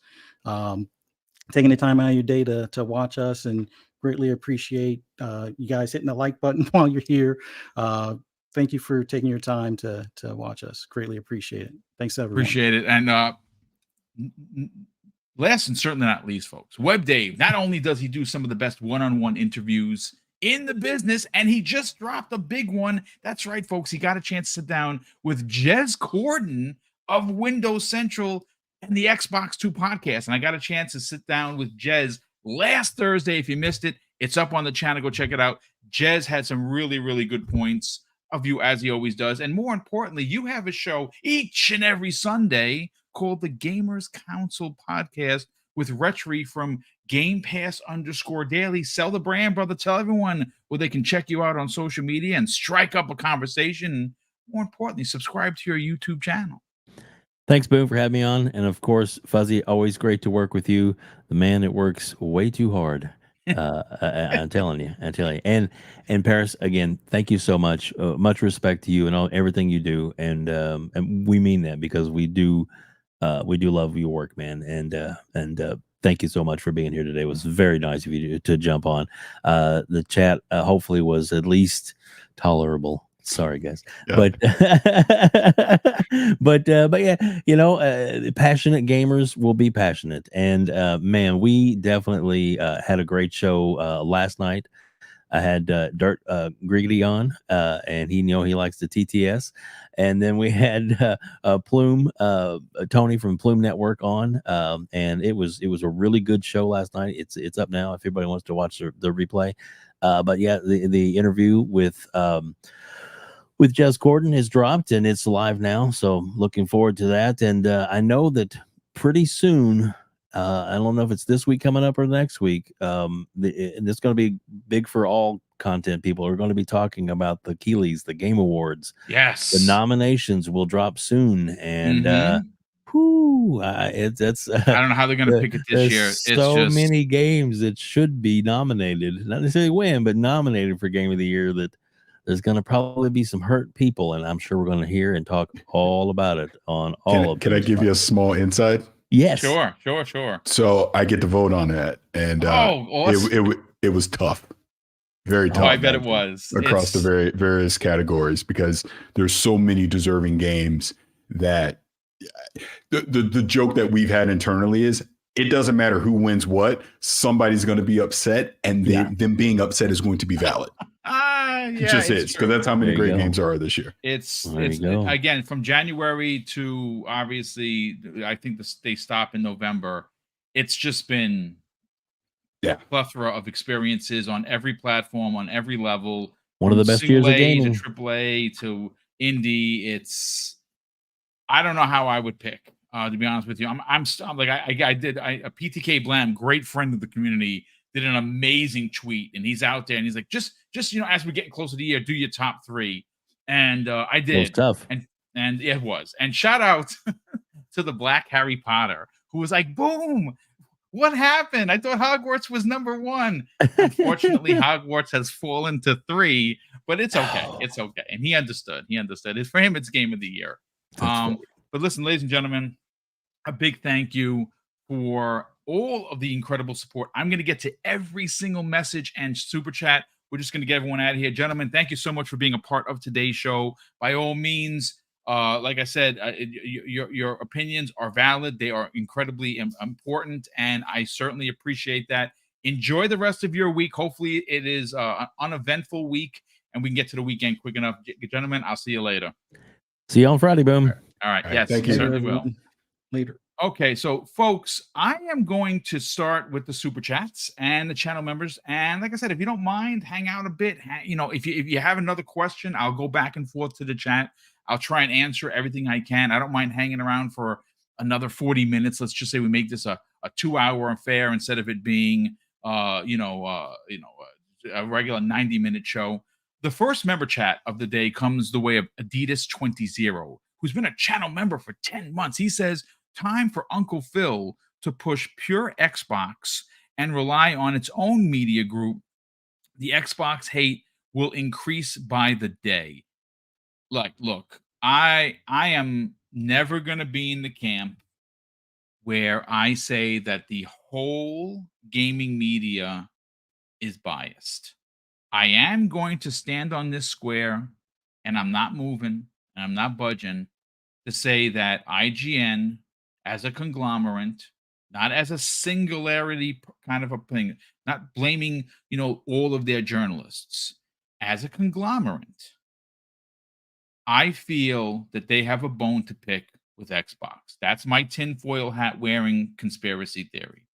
Taking the time out of your day to watch us, and greatly appreciate you guys hitting the like button while you're here. Thank you for taking your time to watch us. Greatly appreciate it. Thanks, everyone. Appreciate it. And last and certainly not least, folks, Web Dave, not only does he do some of the best one-on-one interviews in the business, and he just dropped a big one. That's right, folks. He got a chance to sit down with Jez Corden of Windows Central and the Xbox 2 podcast. And I got a chance to sit down with Jez last Thursday. If you missed it, it's up on the channel. Go check it out. Jez had some really, really good points of view, as he always does. And more importantly, you have a show each and every Sunday called the Gamers Council Podcast with Retri from Game Pass _Daily. Sell the brand, brother. Tell everyone where they can check you out on social media and strike up a conversation. More importantly, subscribe to your YouTube channel. Thanks, Boom, for having me on. And of course, Fuzzy, always great to work with you. The man that works way too hard. I'm telling you. And Paris, again, thank you so much. Much respect to you and everything you do. And we mean that, because we do love your work, man. And thank you so much for being here today. It was very nice of you to jump on. The chat hopefully was at least tolerable. Sorry, guys. Yeah. But yeah, passionate gamers will be passionate. And man, we definitely had a great show last night. I had Dirt Griggity on, and he likes the TTS. And then we had Plume, Tony from Plume Network on, and it was a really good show last night. It's up now if everybody wants to watch the replay. But yeah, the interview with Jez Corden has dropped, and it's live now. So looking forward to that. And I know that pretty soon, I don't know if it's this week coming up or next week, and it's going to be big for all content people. Are going to be talking about the Keeleys, the Game Awards. Yes. The nominations will drop soon. And I don't know how they're going to pick it this year. It's just many games that should be nominated, not necessarily win, but nominated for Game of the Year, that there's going to probably be some hurt people, and I'm sure we're going to hear and talk all about it on all of Can I give you a small insight? Yes. Sure. So I get to vote on that, and awesome. it was tough. Very tough. I bet it was. Across the various categories, because there's so many deserving games that the joke that we've had internally is it doesn't matter who wins what. Somebody's going to be upset, and them being upset is going to be valid. It just is, because that's how many great games are this year. It's again from January to obviously I think they stop in November. It's just been a plethora of experiences on every platform, on every level. One of the best years of gaming. To AAA to indie. I don't know how I would pick. To be honest with you, I'm like I did. A PTK Blam, great friend of the community, did an amazing tweet, and he's out there and he's like, just as we're getting closer to the year, do your top 3, and I did. It was tough, and it was. And shout out to the Black Harry Potter, who was like, boom. What happened? I thought Hogwarts was number 1. Unfortunately, Hogwarts has fallen to 3, but it's okay. It's okay. And he understood. For him, it's game of the year. But listen, ladies and gentlemen, a big thank you for all of the incredible support. I'm going to get to every single message and super chat. We're just going to get everyone out of here. Gentlemen, thank you so much for being a part of today's show. By all means, like I said, your opinions are valid. They are incredibly important, and I certainly appreciate that. Enjoy the rest of your week. Hopefully, it is an uneventful week, and we can get to the weekend quick enough. Gentlemen, I'll see you later. See you on Friday, Boom. All right. Yes, thank you. Certainly will. Later. Okay, so folks, I am going to start with the super chats and the channel members. And like I said, if you don't mind, hang out a bit. If you have another question, I'll go back and forth to the chat. I'll try and answer everything I can. I don't mind hanging around for another 40 minutes. Let's just say we make this a 2-hour affair instead of it being a regular 90-minute show. The first member chat of the day comes the way of Adidas20, who's been a channel member for 10 months. He says, time for Uncle Phil to push pure Xbox and rely on its own media group. The Xbox hate will increase by the day. Look, I am never going to be in the camp where I say that the whole gaming media is biased. I am going to stand on this square, and I'm not moving, and I'm not budging, to say that IGN, as a conglomerate, not as a singularity kind of a thing, not blaming, all of their journalists, as a conglomerate, I feel that they have a bone to pick with Xbox. That's my tinfoil hat wearing conspiracy theory.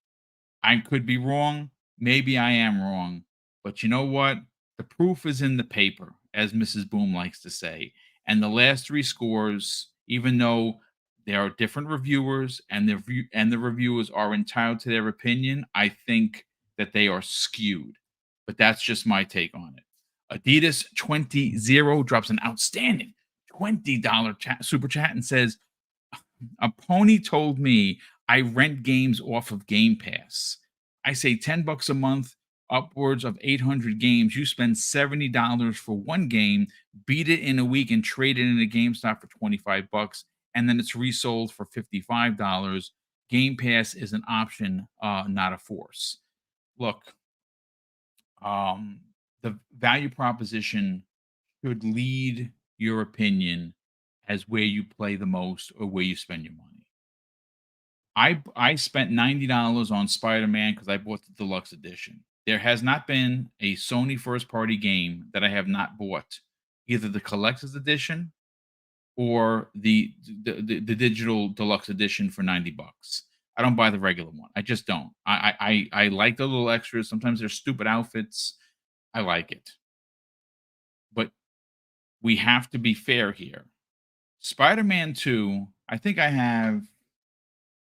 I could be wrong. Maybe I am wrong. But you know what? The proof is in the paper, as Mrs. Boom likes to say. And the last 3 scores, even though there are different reviewers and the reviewers are entitled to their opinion, I think that they are skewed. But that's just my take on it. Adidas20 drops an outstanding $20 super chat and says, a pony told me I rent games off of Game Pass. I say $10 a month, upwards of 800 games. You spend $70 for one game, beat it in a week, and trade it in a GameStop for $25, and then it's resold for $55. Game Pass is an option, not a force. Look, the value proposition should lead your opinion as where you play the most or where you spend your money. I spent $90 on Spider-Man because I bought the deluxe edition. There has not been a Sony first-party game that I have not bought, either the collector's edition or the digital deluxe edition for $90. I don't buy the regular one. I just don't. I like the little extras. Sometimes they're stupid outfits. I like it. But we have to be fair here. Spider-Man 2, I think I have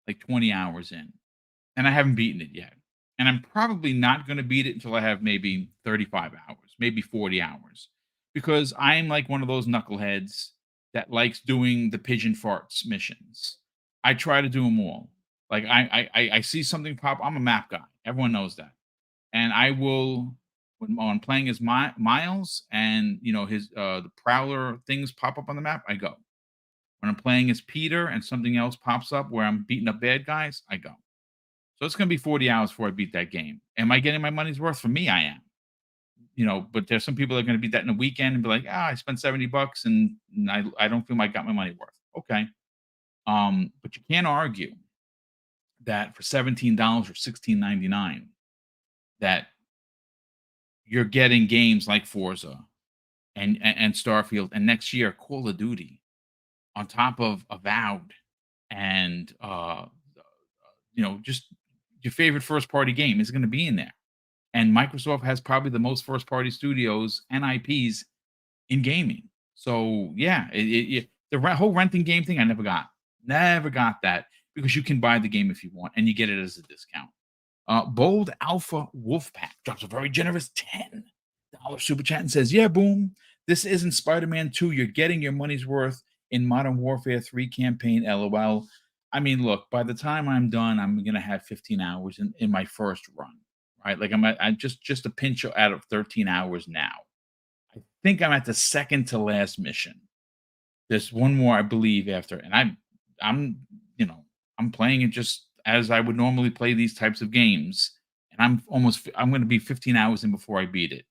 like 20 hours in, and I haven't beaten it yet. And I'm probably not going to beat it until I have maybe 35 hours, maybe 40 hours, because I'm like one of those knuckleheads that likes doing the pigeon farts missions. I try to do them all. Like I see something pop. I'm a map guy. Everyone knows that. And I will, when I'm playing as Miles and, his the Prowler things pop up on the map, I go. When I'm playing as Peter and something else pops up where I'm beating up bad guys, I go. So it's going to be 40 hours before I beat that game. Am I getting my money's worth? For me, I am. But there's some people that are going to beat that in a weekend and be like, I spent $70 and I don't feel like I got my money worth. Okay. But you can't argue that for $17 or $16.99, that you're getting games like Forza and Starfield, and next year Call of Duty, on top of Avowed, and just your favorite first party game is going to be in there. And Microsoft has probably the most first party studios and IPs in gaming. So yeah, the whole renting game thing, I never got that, because you can buy the game if you want and you get it as a discount. Bold Alpha Wolfpack drops a very generous $10 super chat and says, "Yeah, boom. This isn't Spider-Man 2. You're getting your money's worth in Modern Warfare 3 campaign, LOL." I mean, look, by the time I'm done, I'm gonna have 15 hours in my first run, right? Like I'm just a pinch out of 13 hours now. I think I'm at the second to last mission. There's one more, I believe, after, and I'm I'm playing it just as I would normally play these types of games, and I'm going to be 15 hours in before I beat it.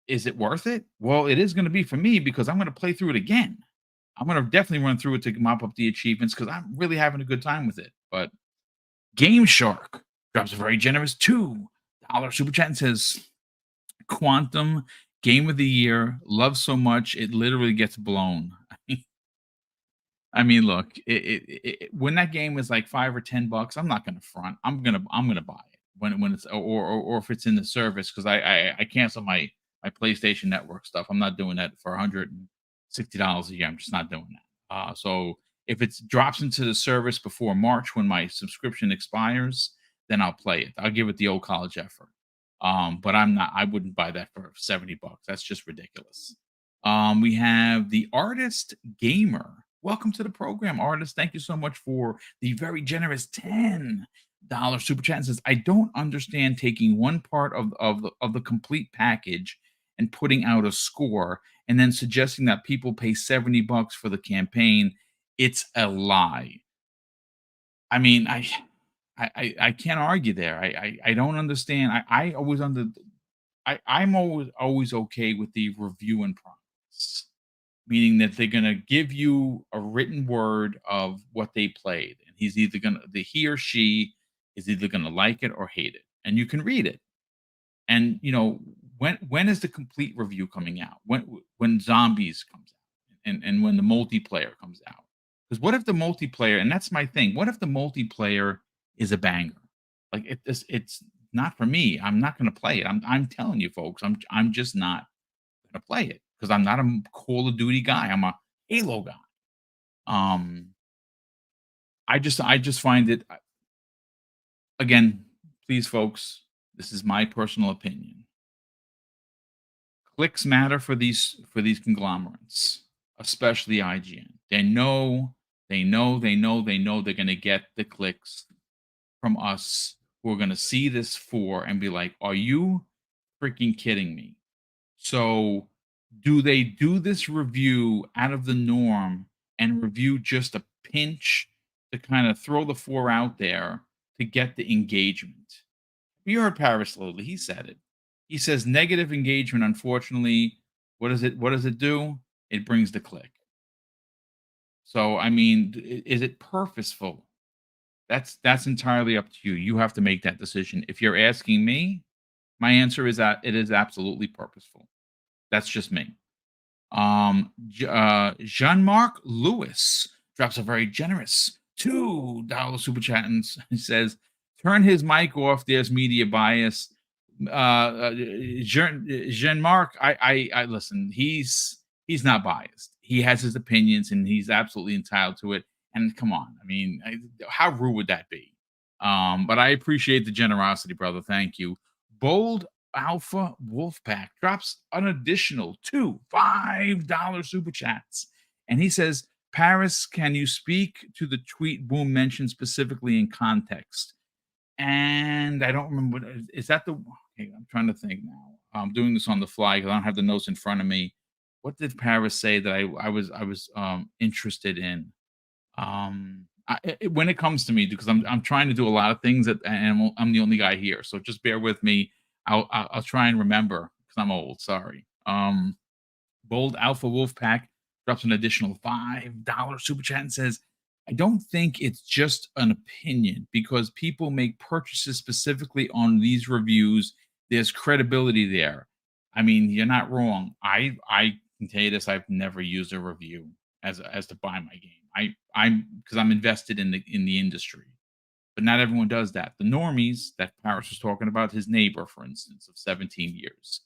Is it worth it? Well, it is going to be for me, because I'm going to play through it again. I'm going to definitely run through it to mop up the achievements, because I'm really having a good time with it. But Game Shark drops a very generous $2 super chat and says, "Quantum Game of the Year, love so much it literally gets blown." I mean, look, when that game is like $5 or $10, I'm not gonna front. I'm gonna buy it when it's, or if it's in the service, because I cancel my PlayStation Network stuff. I'm not doing that for $160 a year. I'm just not doing that. So if it drops into the service before March, when my subscription expires, then I'll play it. I'll give it the old college effort. But I wouldn't buy that for $70. That's just ridiculous. We have the Artist Gamer. Welcome to the program, Artist. Thank you so much for the very generous $10 super chat. And says, "I don't understand taking one part of the complete package and putting out a score, and then suggesting that people pay $70 for the campaign. It's a lie." I mean, I can't argue there. I don't understand. I'm always okay with the review in progress, meaning that they're gonna give you a written word of what they played, and he or she is either gonna like it or hate it, and you can read it. And when is the complete review coming out? When Zombies comes out, and when the multiplayer comes out? Because what if the multiplayer, and that's my thing, what if the multiplayer is a banger? Like, it's not for me. I'm not gonna play it. I'm telling you folks, I'm just not gonna play it, because I'm not a Call of Duty guy. I'm a Halo guy. Um, I just find it, again, please, folks, this is my personal opinion. Clicks matter for these conglomerates, especially IGN. They know they're gonna get the clicks from us, who are gonna see this and be like, "Are you freaking kidding me?" So, do they do this review out of the norm and review just a pinch to kind of throw the 4 out there to get the engagement? You heard Paris Lily, he said it. He says negative engagement, unfortunately, what does it do? It brings the click. So, I mean, is it purposeful? That's entirely up to you. You have to make that decision. If you're asking me, my answer is that it is absolutely purposeful. That's just me. Jean-Marc Lewis drops a very generous $2 super chat and says, "Turn his mic off. There's media bias." Jean-Marc, I listen. He's not biased. He has his opinions, and he's absolutely entitled to it. And come on, I mean, how rude would that be? But I appreciate the generosity, brother. Thank you. Bold Alpha Wolfpack drops an additional two $5 super chats. And he says, "Paris, can you speak to the tweet Boom mentioned specifically in context?" And I don't remember. Is that the? Okay, I'm trying to think now. I'm doing this on the fly because I don't have the notes in front of me. What did Paris say that I was interested in? When it comes to me, because I'm trying to do a lot of things, and I'm the only guy here, so just bear with me. I'll try and remember, because I'm old. Sorry. Bold Alpha Wolfpack drops an additional $5 super chat and says, I don't think it's just an opinion because people make purchases specifically on these reviews. There's credibility there. I mean, you're not wrong. I can tell you this: I've never used a review as to buy my game. I'm because I'm invested in the industry, but not everyone does that. The normies that Paris was talking about, his neighbor, for instance, of 17 years,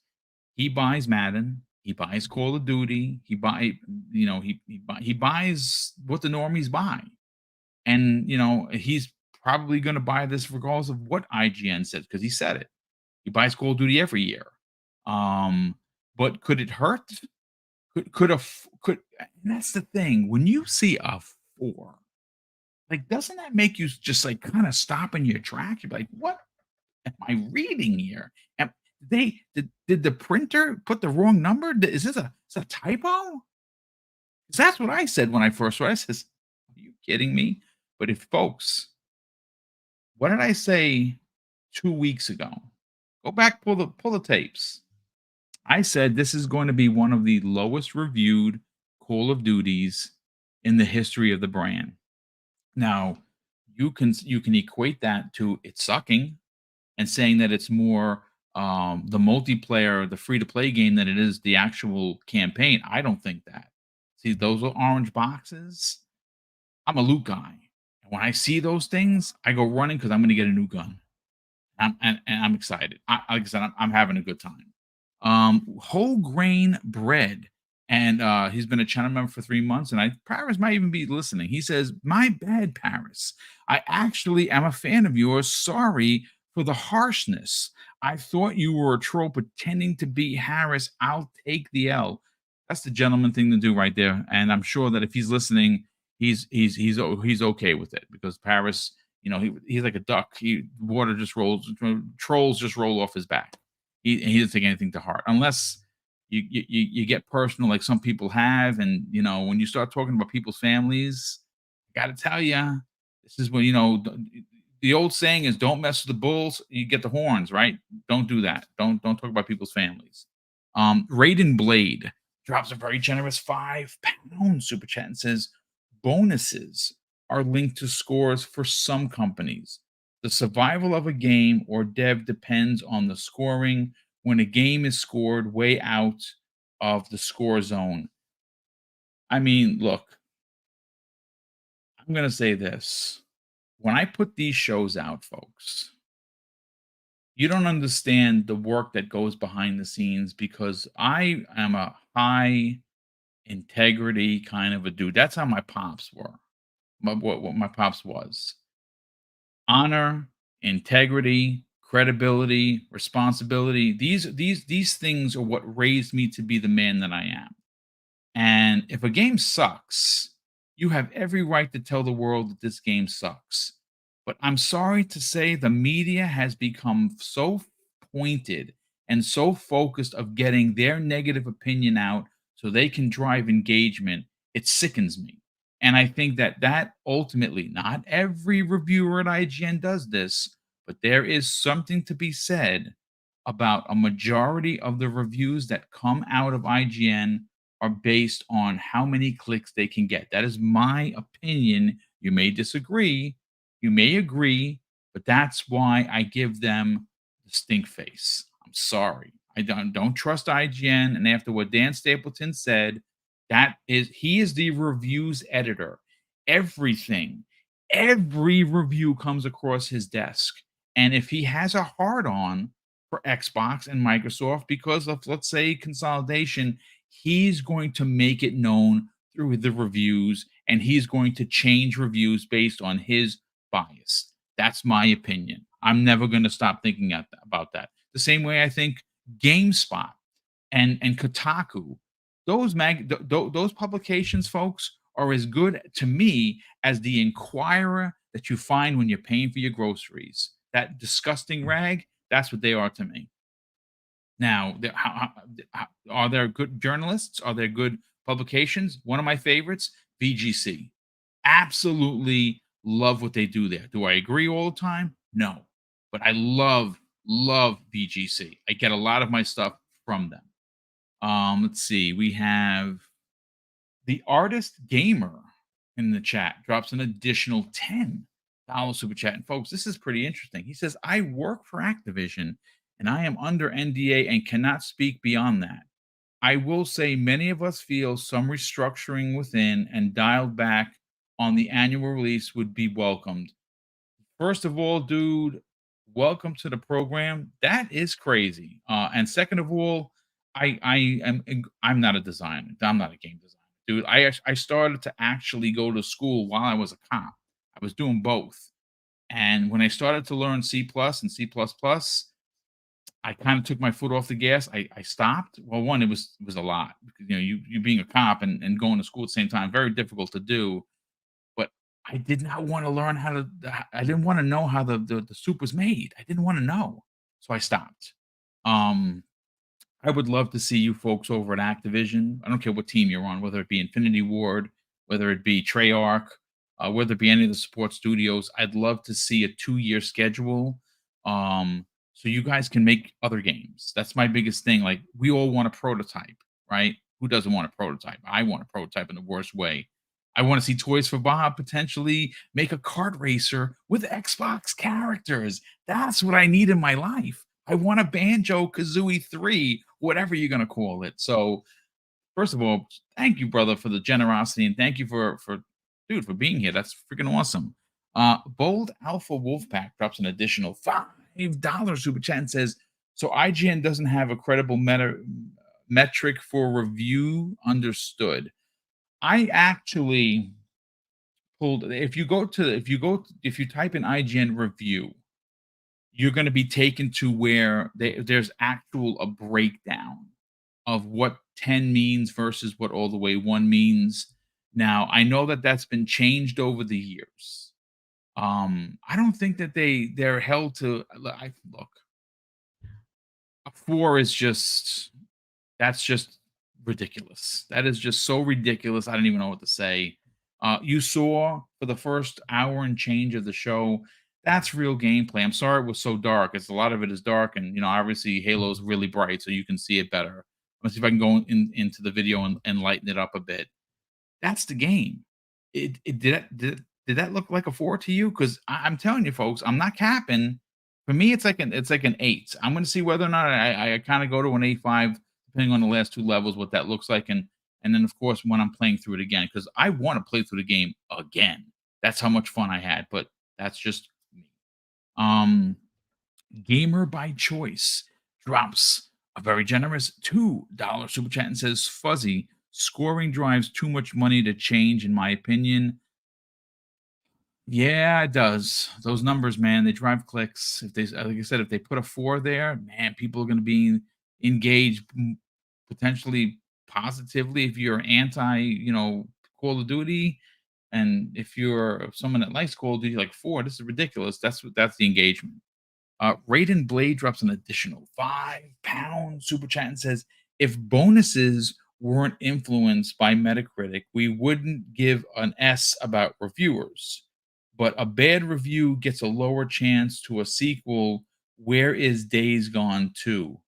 he buys Madden, he buys Call of Duty, he buys what the normies buy, and he's probably going to buy this regardless of what IGN says because he said it. He buys Call of Duty every year. But could it hurt? Could and that's the thing. When you see a 4, like, doesn't that make you just like kind of stop in your track? You're like, what am I reading here? Did the printer put the wrong number? Is this a typo? 'Cause that's what I said when I first read it. I says, are you kidding me? But if folks, what did I say 2 weeks ago? Go back, pull the tapes. I said this is going to be one of the lowest reviewed Call of Duties in the history of the brand. Now, you can equate that to it sucking and saying that it's more the multiplayer, the free to play game than it is the actual campaign. I don't think that. See those orange boxes? I'm a loot guy. And when I see those things, I go running because I'm going to get a new gun. And I'm excited. Like I said, I'm having a good time. Whole grain bread. And he's been a channel member for 3 months. And Paris might even be listening. He says, my bad, Paris. I actually am a fan of yours. Sorry for the harshness. I thought you were a troll pretending to be Harris. I'll take the L. That's the gentleman thing to do right there. And I'm sure that if he's listening, he's okay with it because Paris, he's like a duck. Water just rolls, trolls just roll off his back. He doesn't take anything to heart unless you get personal like some people have. And when you start talking about people's families, I got to tell you, this is when the old saying is, don't mess with the bulls, you get the horns, right? Don't do that. Don't talk about people's families. Raiden Blade drops a very generous £5 super chat and says, bonuses are linked to scores for some companies. The survival of a game or dev depends on the scoring. When a game is scored way out of the score zone. I mean, look, I'm going to say this. When I put these shows out, folks, you don't understand the work that goes behind the scenes because I am a high integrity kind of a dude. That's how my pops were. What my pops was. Honor, integrity, credibility, responsibility. These things are what raised me to be the man that I am. And if a game sucks, you have every right to tell the world that this game sucks. But I'm sorry to say the media has become so pointed and so focused of getting their negative opinion out so they can drive engagement. It sickens me. And I think that ultimately, not every reviewer at IGN does this, but there is something to be said about a majority of the reviews that come out of IGN are based on how many clicks they can get. That is my opinion. You may disagree, you may agree, but that's why I give them the stink face. I'm sorry. I don't trust IGN. And after what Dan Stapleton said, he is the reviews editor. Every review comes across his desk. And if he has a hard on for Xbox and Microsoft because of, let's say, consolidation, he's going to make it known through the reviews and he's going to change reviews based on his bias. That's my opinion. I'm never going to stop thinking about that. The same way I think GameSpot and Kotaku, those publications, folks, are as good to me as the Inquirer that you find when you're paying for your groceries. That disgusting rag, that's what they are to me. Now, are there good journalists? Are there good publications? One of my favorites, VGC. Absolutely love what they do there. Do I agree all the time? No. But I love VGC. I get a lot of my stuff from them. Let's see. We have The Artist Gamer. in the chat drops an additional $10 super chat. And folks, this is pretty interesting. He says, I work for Activision and I am under NDA and cannot speak beyond that. I will say many of us feel some restructuring within and dialed back on the annual release would be welcomed. First of all, dude, welcome to the program. That is crazy. And second of all, I'm not a designer. I'm not a game designer, dude. I started to actually go to school while I was a cop. I was doing both, and when I started to learn C plus and C plus plus, I kind of took my foot off the gas. I stopped. Well, one, it was a lot because you being a cop and going to school at the same time, very difficult to do. But I did not want to learn how to. I didn't want to know how the soup was made. I didn't want to know, so I stopped. Um, I would love to see you folks over at Activision. I don't care what team you're on, whether it be Infinity Ward, whether it be Treyarch, whether it be any of the support studios. I'd love to see a 2-year schedule, so you guys can make other games. That's my biggest thing. Like we all want a prototype, right? Who doesn't want a prototype? I want a prototype in the worst way. I want to see Toys for Bob potentially make a kart racer with Xbox characters. That's what I need in my life. I want a Banjo Kazooie 3, whatever you're gonna call it. So, first of all, thank you, brother, for the generosity, and thank you for dude for being here. That's freaking awesome. Bold Alpha Wolfpack drops an additional $5 super chat and says, "So IGN doesn't have a credible metric for review. Understood." I actually pulled. If you type in IGN review, you're going to be taken to where there's actual a breakdown of what 10 means versus what all the way 1 means. Now, I know that that's been changed over the years. I don't think that they're held to. Look, a 4 is that's just ridiculous. That is just so ridiculous. I don't even know what to say. You saw for the first hour and change of the show, that's real gameplay. I'm sorry it was so dark. It's a lot of it is dark, and obviously Halo's really bright, so you can see it better. Let's see if I can go into the video and lighten it up a bit. That's the game. It did that look like a 4 to you? Because I'm telling you, folks, I'm not capping. For me, it's like an 8. I'm going to see whether or not I kind of go to an 8.5, depending on the last 2 levels, what that looks like, and then of course when I'm playing through it again, because I want to play through the game again. That's how much fun I had, but that's just me. Um, Gamer by Choice drops a very generous $2 super chat and says, "Fuzzy, scoring drives too much money to change, in my opinion." Yeah, it does. Those numbers, man, they drive clicks. If they, like I said, if they put a 4 there, man, people are going to be engaged potentially positively. If you're anti, Call of Duty, and if you're someone that likes Call of Duty, like 4, this is ridiculous. That's the engagement. Raiden Blade drops an additional £5 super chat and says, "If bonuses weren't influenced by Metacritic, we wouldn't give an S about reviewers. But a bad review gets a lower chance to a sequel. Where is Days Gone 2?"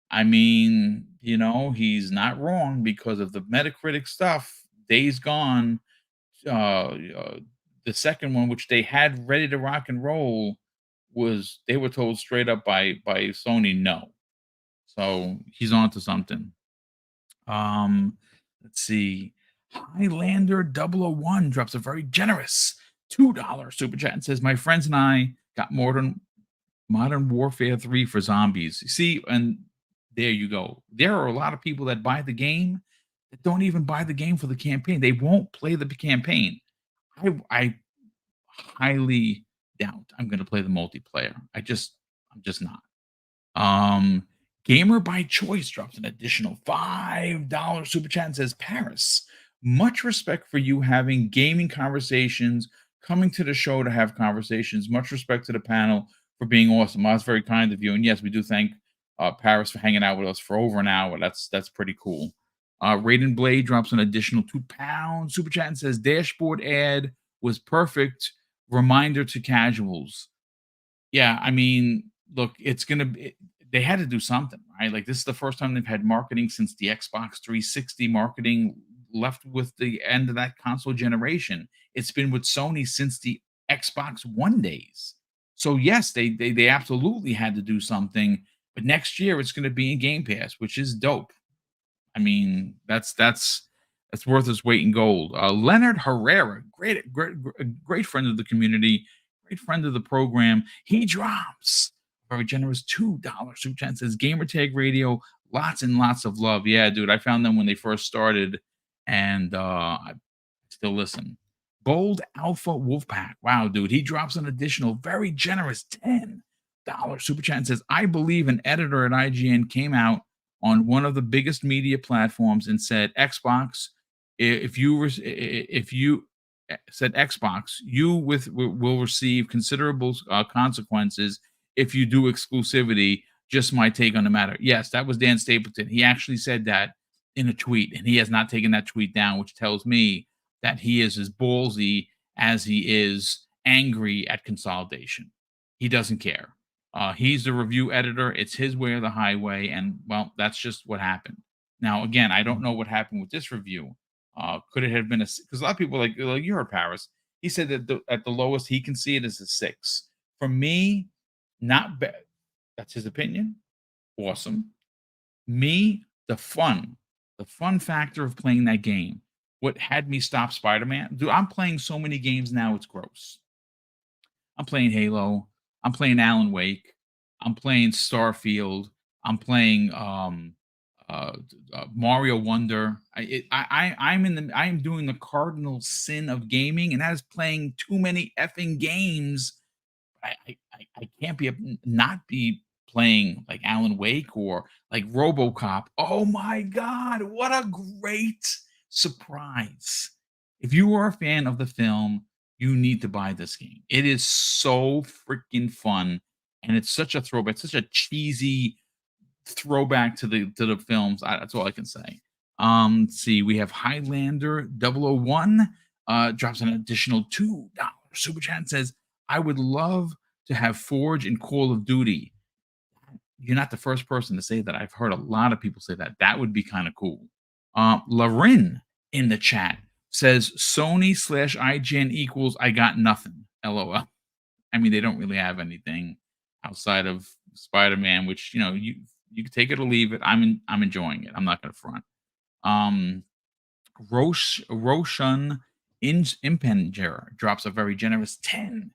I mean, he's not wrong because of the Metacritic stuff. Days Gone, the second one, which they had ready to rock and roll, they were told straight up by Sony no. So he's on to something. Let's see. Highlander 001 drops a very generous $2 super chat and says, "My friends and I got Modern Warfare 3 for zombies." See, and there you go. There are a lot of people that buy the game that don't even buy the game for the campaign. They won't play the campaign. I highly doubt I'm going to play the multiplayer. I'm just not. Gamer by Choice drops an additional $5 super chat and says, "Paris, much respect for you having gaming conversations, coming to the show to have conversations. Much respect to the panel for being awesome." Well, that's very kind of you. And yes, we do thank Paris for hanging out with us for over an hour. That's pretty cool. Raiden Blade drops an additional £2 super chat and says, "Dashboard ad was perfect. Reminder to casuals." Yeah, I mean, look, it's gonna be. They had to do something, right? Like this is the first time they've had marketing since the Xbox 360 marketing left with the end of that console generation. It's been with Sony since the Xbox One days. So yes, they absolutely had to do something. But next year it's going to be in Game Pass, which is dope. I mean, that's worth its weight in gold. Leonard Herrera, great friend of the community, great friend of the program. He drops a very generous $2 super chat. Says Gamer Tag Radio, lots and lots of love. Yeah, dude, I found them when they first started, and I still listen. Bold Alpha Wolfpack. Wow, dude, he drops an additional very generous $10 super chat and says, I believe an editor at IGN came out on one of the biggest media platforms and said, Xbox, if you said Xbox, you will receive considerable consequences if you do exclusivity. Just my take on the matter. Yes, that was Dan Stapleton. He actually said that in a tweet, and he has not taken that tweet down, which tells me that he is as ballsy as he is angry at consolidation. He doesn't care. He's the review editor. It's his way or the highway. And well, that's just what happened. Now, again, I don't know what happened with this review. Could it have been because a lot of people like you heard Paris. He said that at the lowest he can see it is a 6. For me, not bad. That's his opinion. Awesome. Me, the fun factor of playing that game. What had me stop Spider-Man? Dude, I'm playing so many games now, it's gross. I'm playing Halo. I'm playing Alan Wake. I'm playing Starfield. I'm playing Mario Wonder. I'm doing the cardinal sin of gaming, and that is playing too many effing games. I can't not be playing like Alan Wake or like RoboCop. Oh my God, what a great surprise. If you are a fan of the film, you need to buy this game. It is so freaking fun, and it's such a throwback, such a cheesy throwback to the films. That's all I can say. Let's see, we have Highlander 001 drops an additional $2 super chat and says, I would love to have Forge in Call of Duty. You're not the first person to say that. I've heard a lot of people say that. That would be kind of cool. Larin in the chat says Sony/IGN equals I got nothing. LOL. I mean, they don't really have anything outside of Spider-Man, which you can take it or leave it. I'm enjoying it. I'm not gonna front. Roshan Impenger drops a very generous $10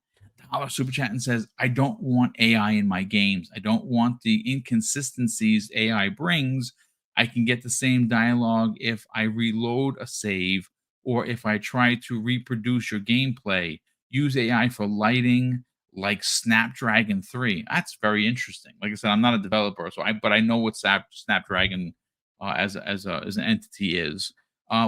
super chat and says, I don't want AI in my games. I don't want the inconsistencies AI brings. I can get the same dialogue if I reload a save or if I try to reproduce your gameplay. Use AI for lighting like Snapdragon 3. That's very interesting. Like I said, I'm not a developer, but I know what Snapdragon as an entity is.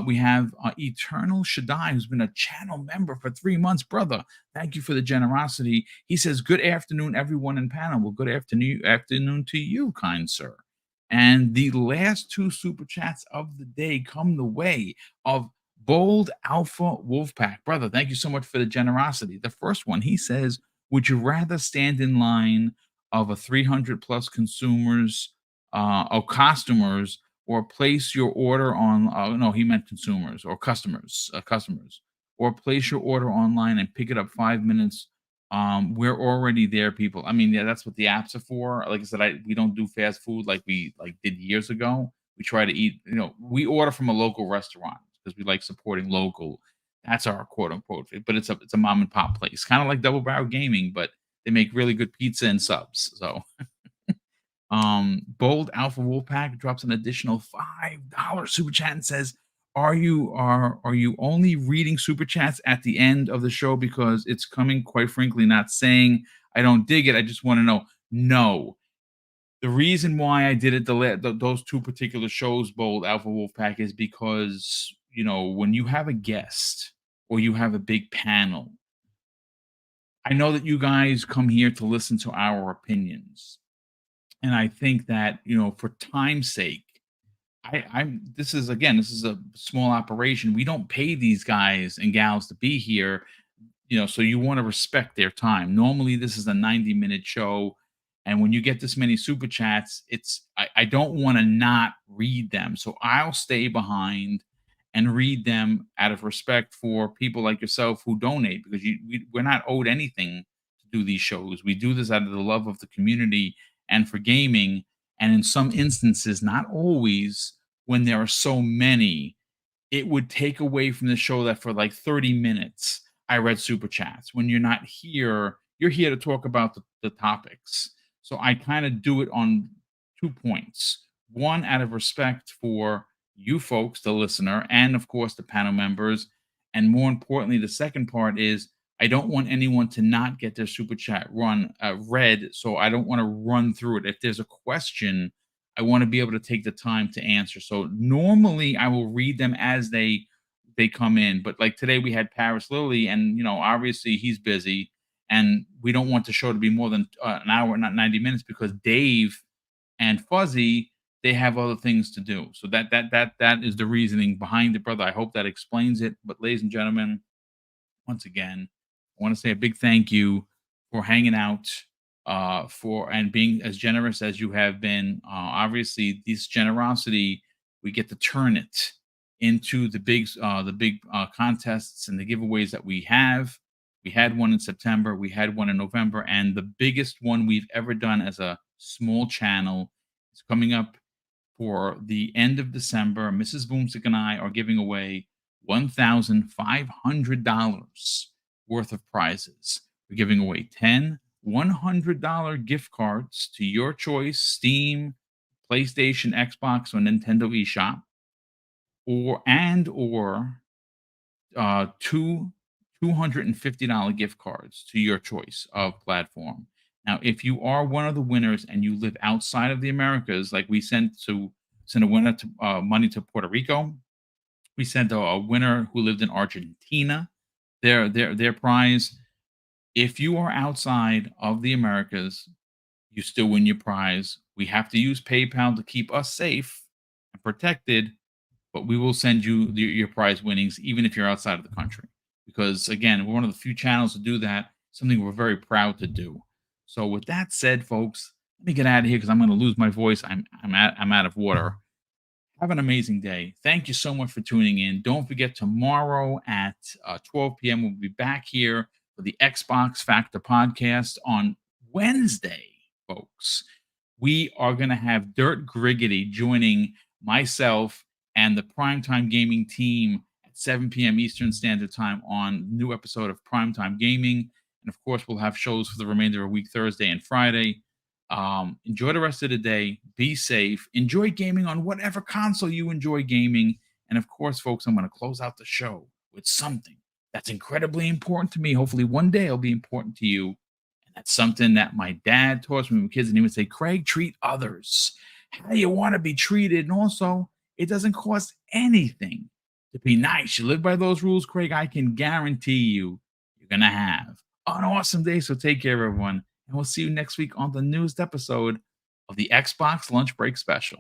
We have Eternal Shaddai, who's been a channel member for 3 months. Brother, thank you for the generosity. He says, good afternoon, everyone in panel. Well, good afternoon to you, kind sir. And the last 2 super chats of the day come the way of Bold Alpha Wolfpack. Brother, thank you so much for the generosity. The first one, he says, would you rather stand in line of a 300 plus consumers or customers or place your order on no, he meant consumers or customers, or place your order online and pick it up 5 minutes. We're already there, people. I mean, yeah, that's what the apps are for. Like I said, we don't do fast food like we did years ago. We try to eat, we order from a local restaurant because we like supporting local. That's our quote unquote, but it's a mom and pop place, kind of like Double Barrel Gaming, but they make really good pizza and subs. So Bold Alpha Wolfpack drops an additional $5 super chat and says, are you only reading super chats at the end of the show because it's coming? Quite frankly, not saying I don't dig it. I just want to know. No. The reason why I did it those 2 particular shows, Bold Alpha Wolfpack, is because, when you have a guest or you have a big panel, I know that you guys come here to listen to our opinions. And I think that, for time's sake, this is a small operation. We don't pay these guys and gals to be here, so you want to respect their time. Normally, this is a 90-minute show. And when you get this many super chats, I don't want to not read them. So I'll stay behind and read them out of respect for people like yourself who donate, because we're not owed anything to do these shows. We do this out of the love of the community and for gaming. And in some instances, not always, when there are so many, it would take away from the show that for like 30 minutes I read super chats. When you're not here, you're here to talk about the topics. So I kind of do it on 2 points. One, out of respect for you folks, the listener, and of course the panel members. And more importantly, the second part is I don't want anyone to not get their super chat read. So I don't want to run through it. If there's a question, I want to be able to take the time to answer. So normally I will read them as they come in. But like today we had Paris Lily, and obviously he's busy, and we don't want the show to be more than an hour, not 90 minutes, because Dave and Fuzzy, they have other things to do. So that is the reasoning behind it, brother. I hope that explains it. But ladies and gentlemen, once again, I want to say a big thank you for hanging out, for and being as generous as you have been. Obviously, this generosity, we get to turn it into the big contests and the giveaways that we have. We had one in September, we had one in November, and the biggest one we've ever done as a small channel is coming up for the end of December. Mrs. Boomstick and I are giving away $1,500 worth of prizes. We're giving away 10 $100 gift cards to your choice: Steam, PlayStation, Xbox, or Nintendo eShop, or two $250 gift cards to your choice of platform. Now, if you are one of the winners and you live outside of the Americas, like we sent a winner to money to Puerto Rico, we sent a winner who lived in Argentina their prize. If you are outside of the Americas, you still win your prize. We have to use PayPal to keep us safe and protected, but we will send you your prize winnings even if you're outside of the country. Because again, we're one of the few channels to do that, something we're very proud to do. So with that said, folks, let me get out of here because I'm going to lose my voice. I'm out of water. Have an amazing day. Thank you so much for tuning in. Don't forget, tomorrow at 12 p.m. we'll be back here for the Xbox Factor podcast. On Wednesday, folks, we are going to have Dirt Griggity joining myself and the Primetime Gaming team at 7 p.m. Eastern Standard Time on a new episode of Primetime Gaming. And of course, we'll have shows for the remainder of the week, Thursday and Friday. Enjoy the rest of the day. Be safe. Enjoy gaming on whatever console you enjoy gaming. And of course, folks, I'm going to close out the show with something that's incredibly important to me. Hopefully one day it'll be important to you. And that's something that my dad taught us when we were kids. And he would say, Craig, treat others how you want to be treated. And also, it doesn't cost anything to be nice. You live by those rules, Craig, I can guarantee you're going to have an awesome day. So take care, everyone. And we'll see you next week on the newest episode of the Xbox Lunch Break Special.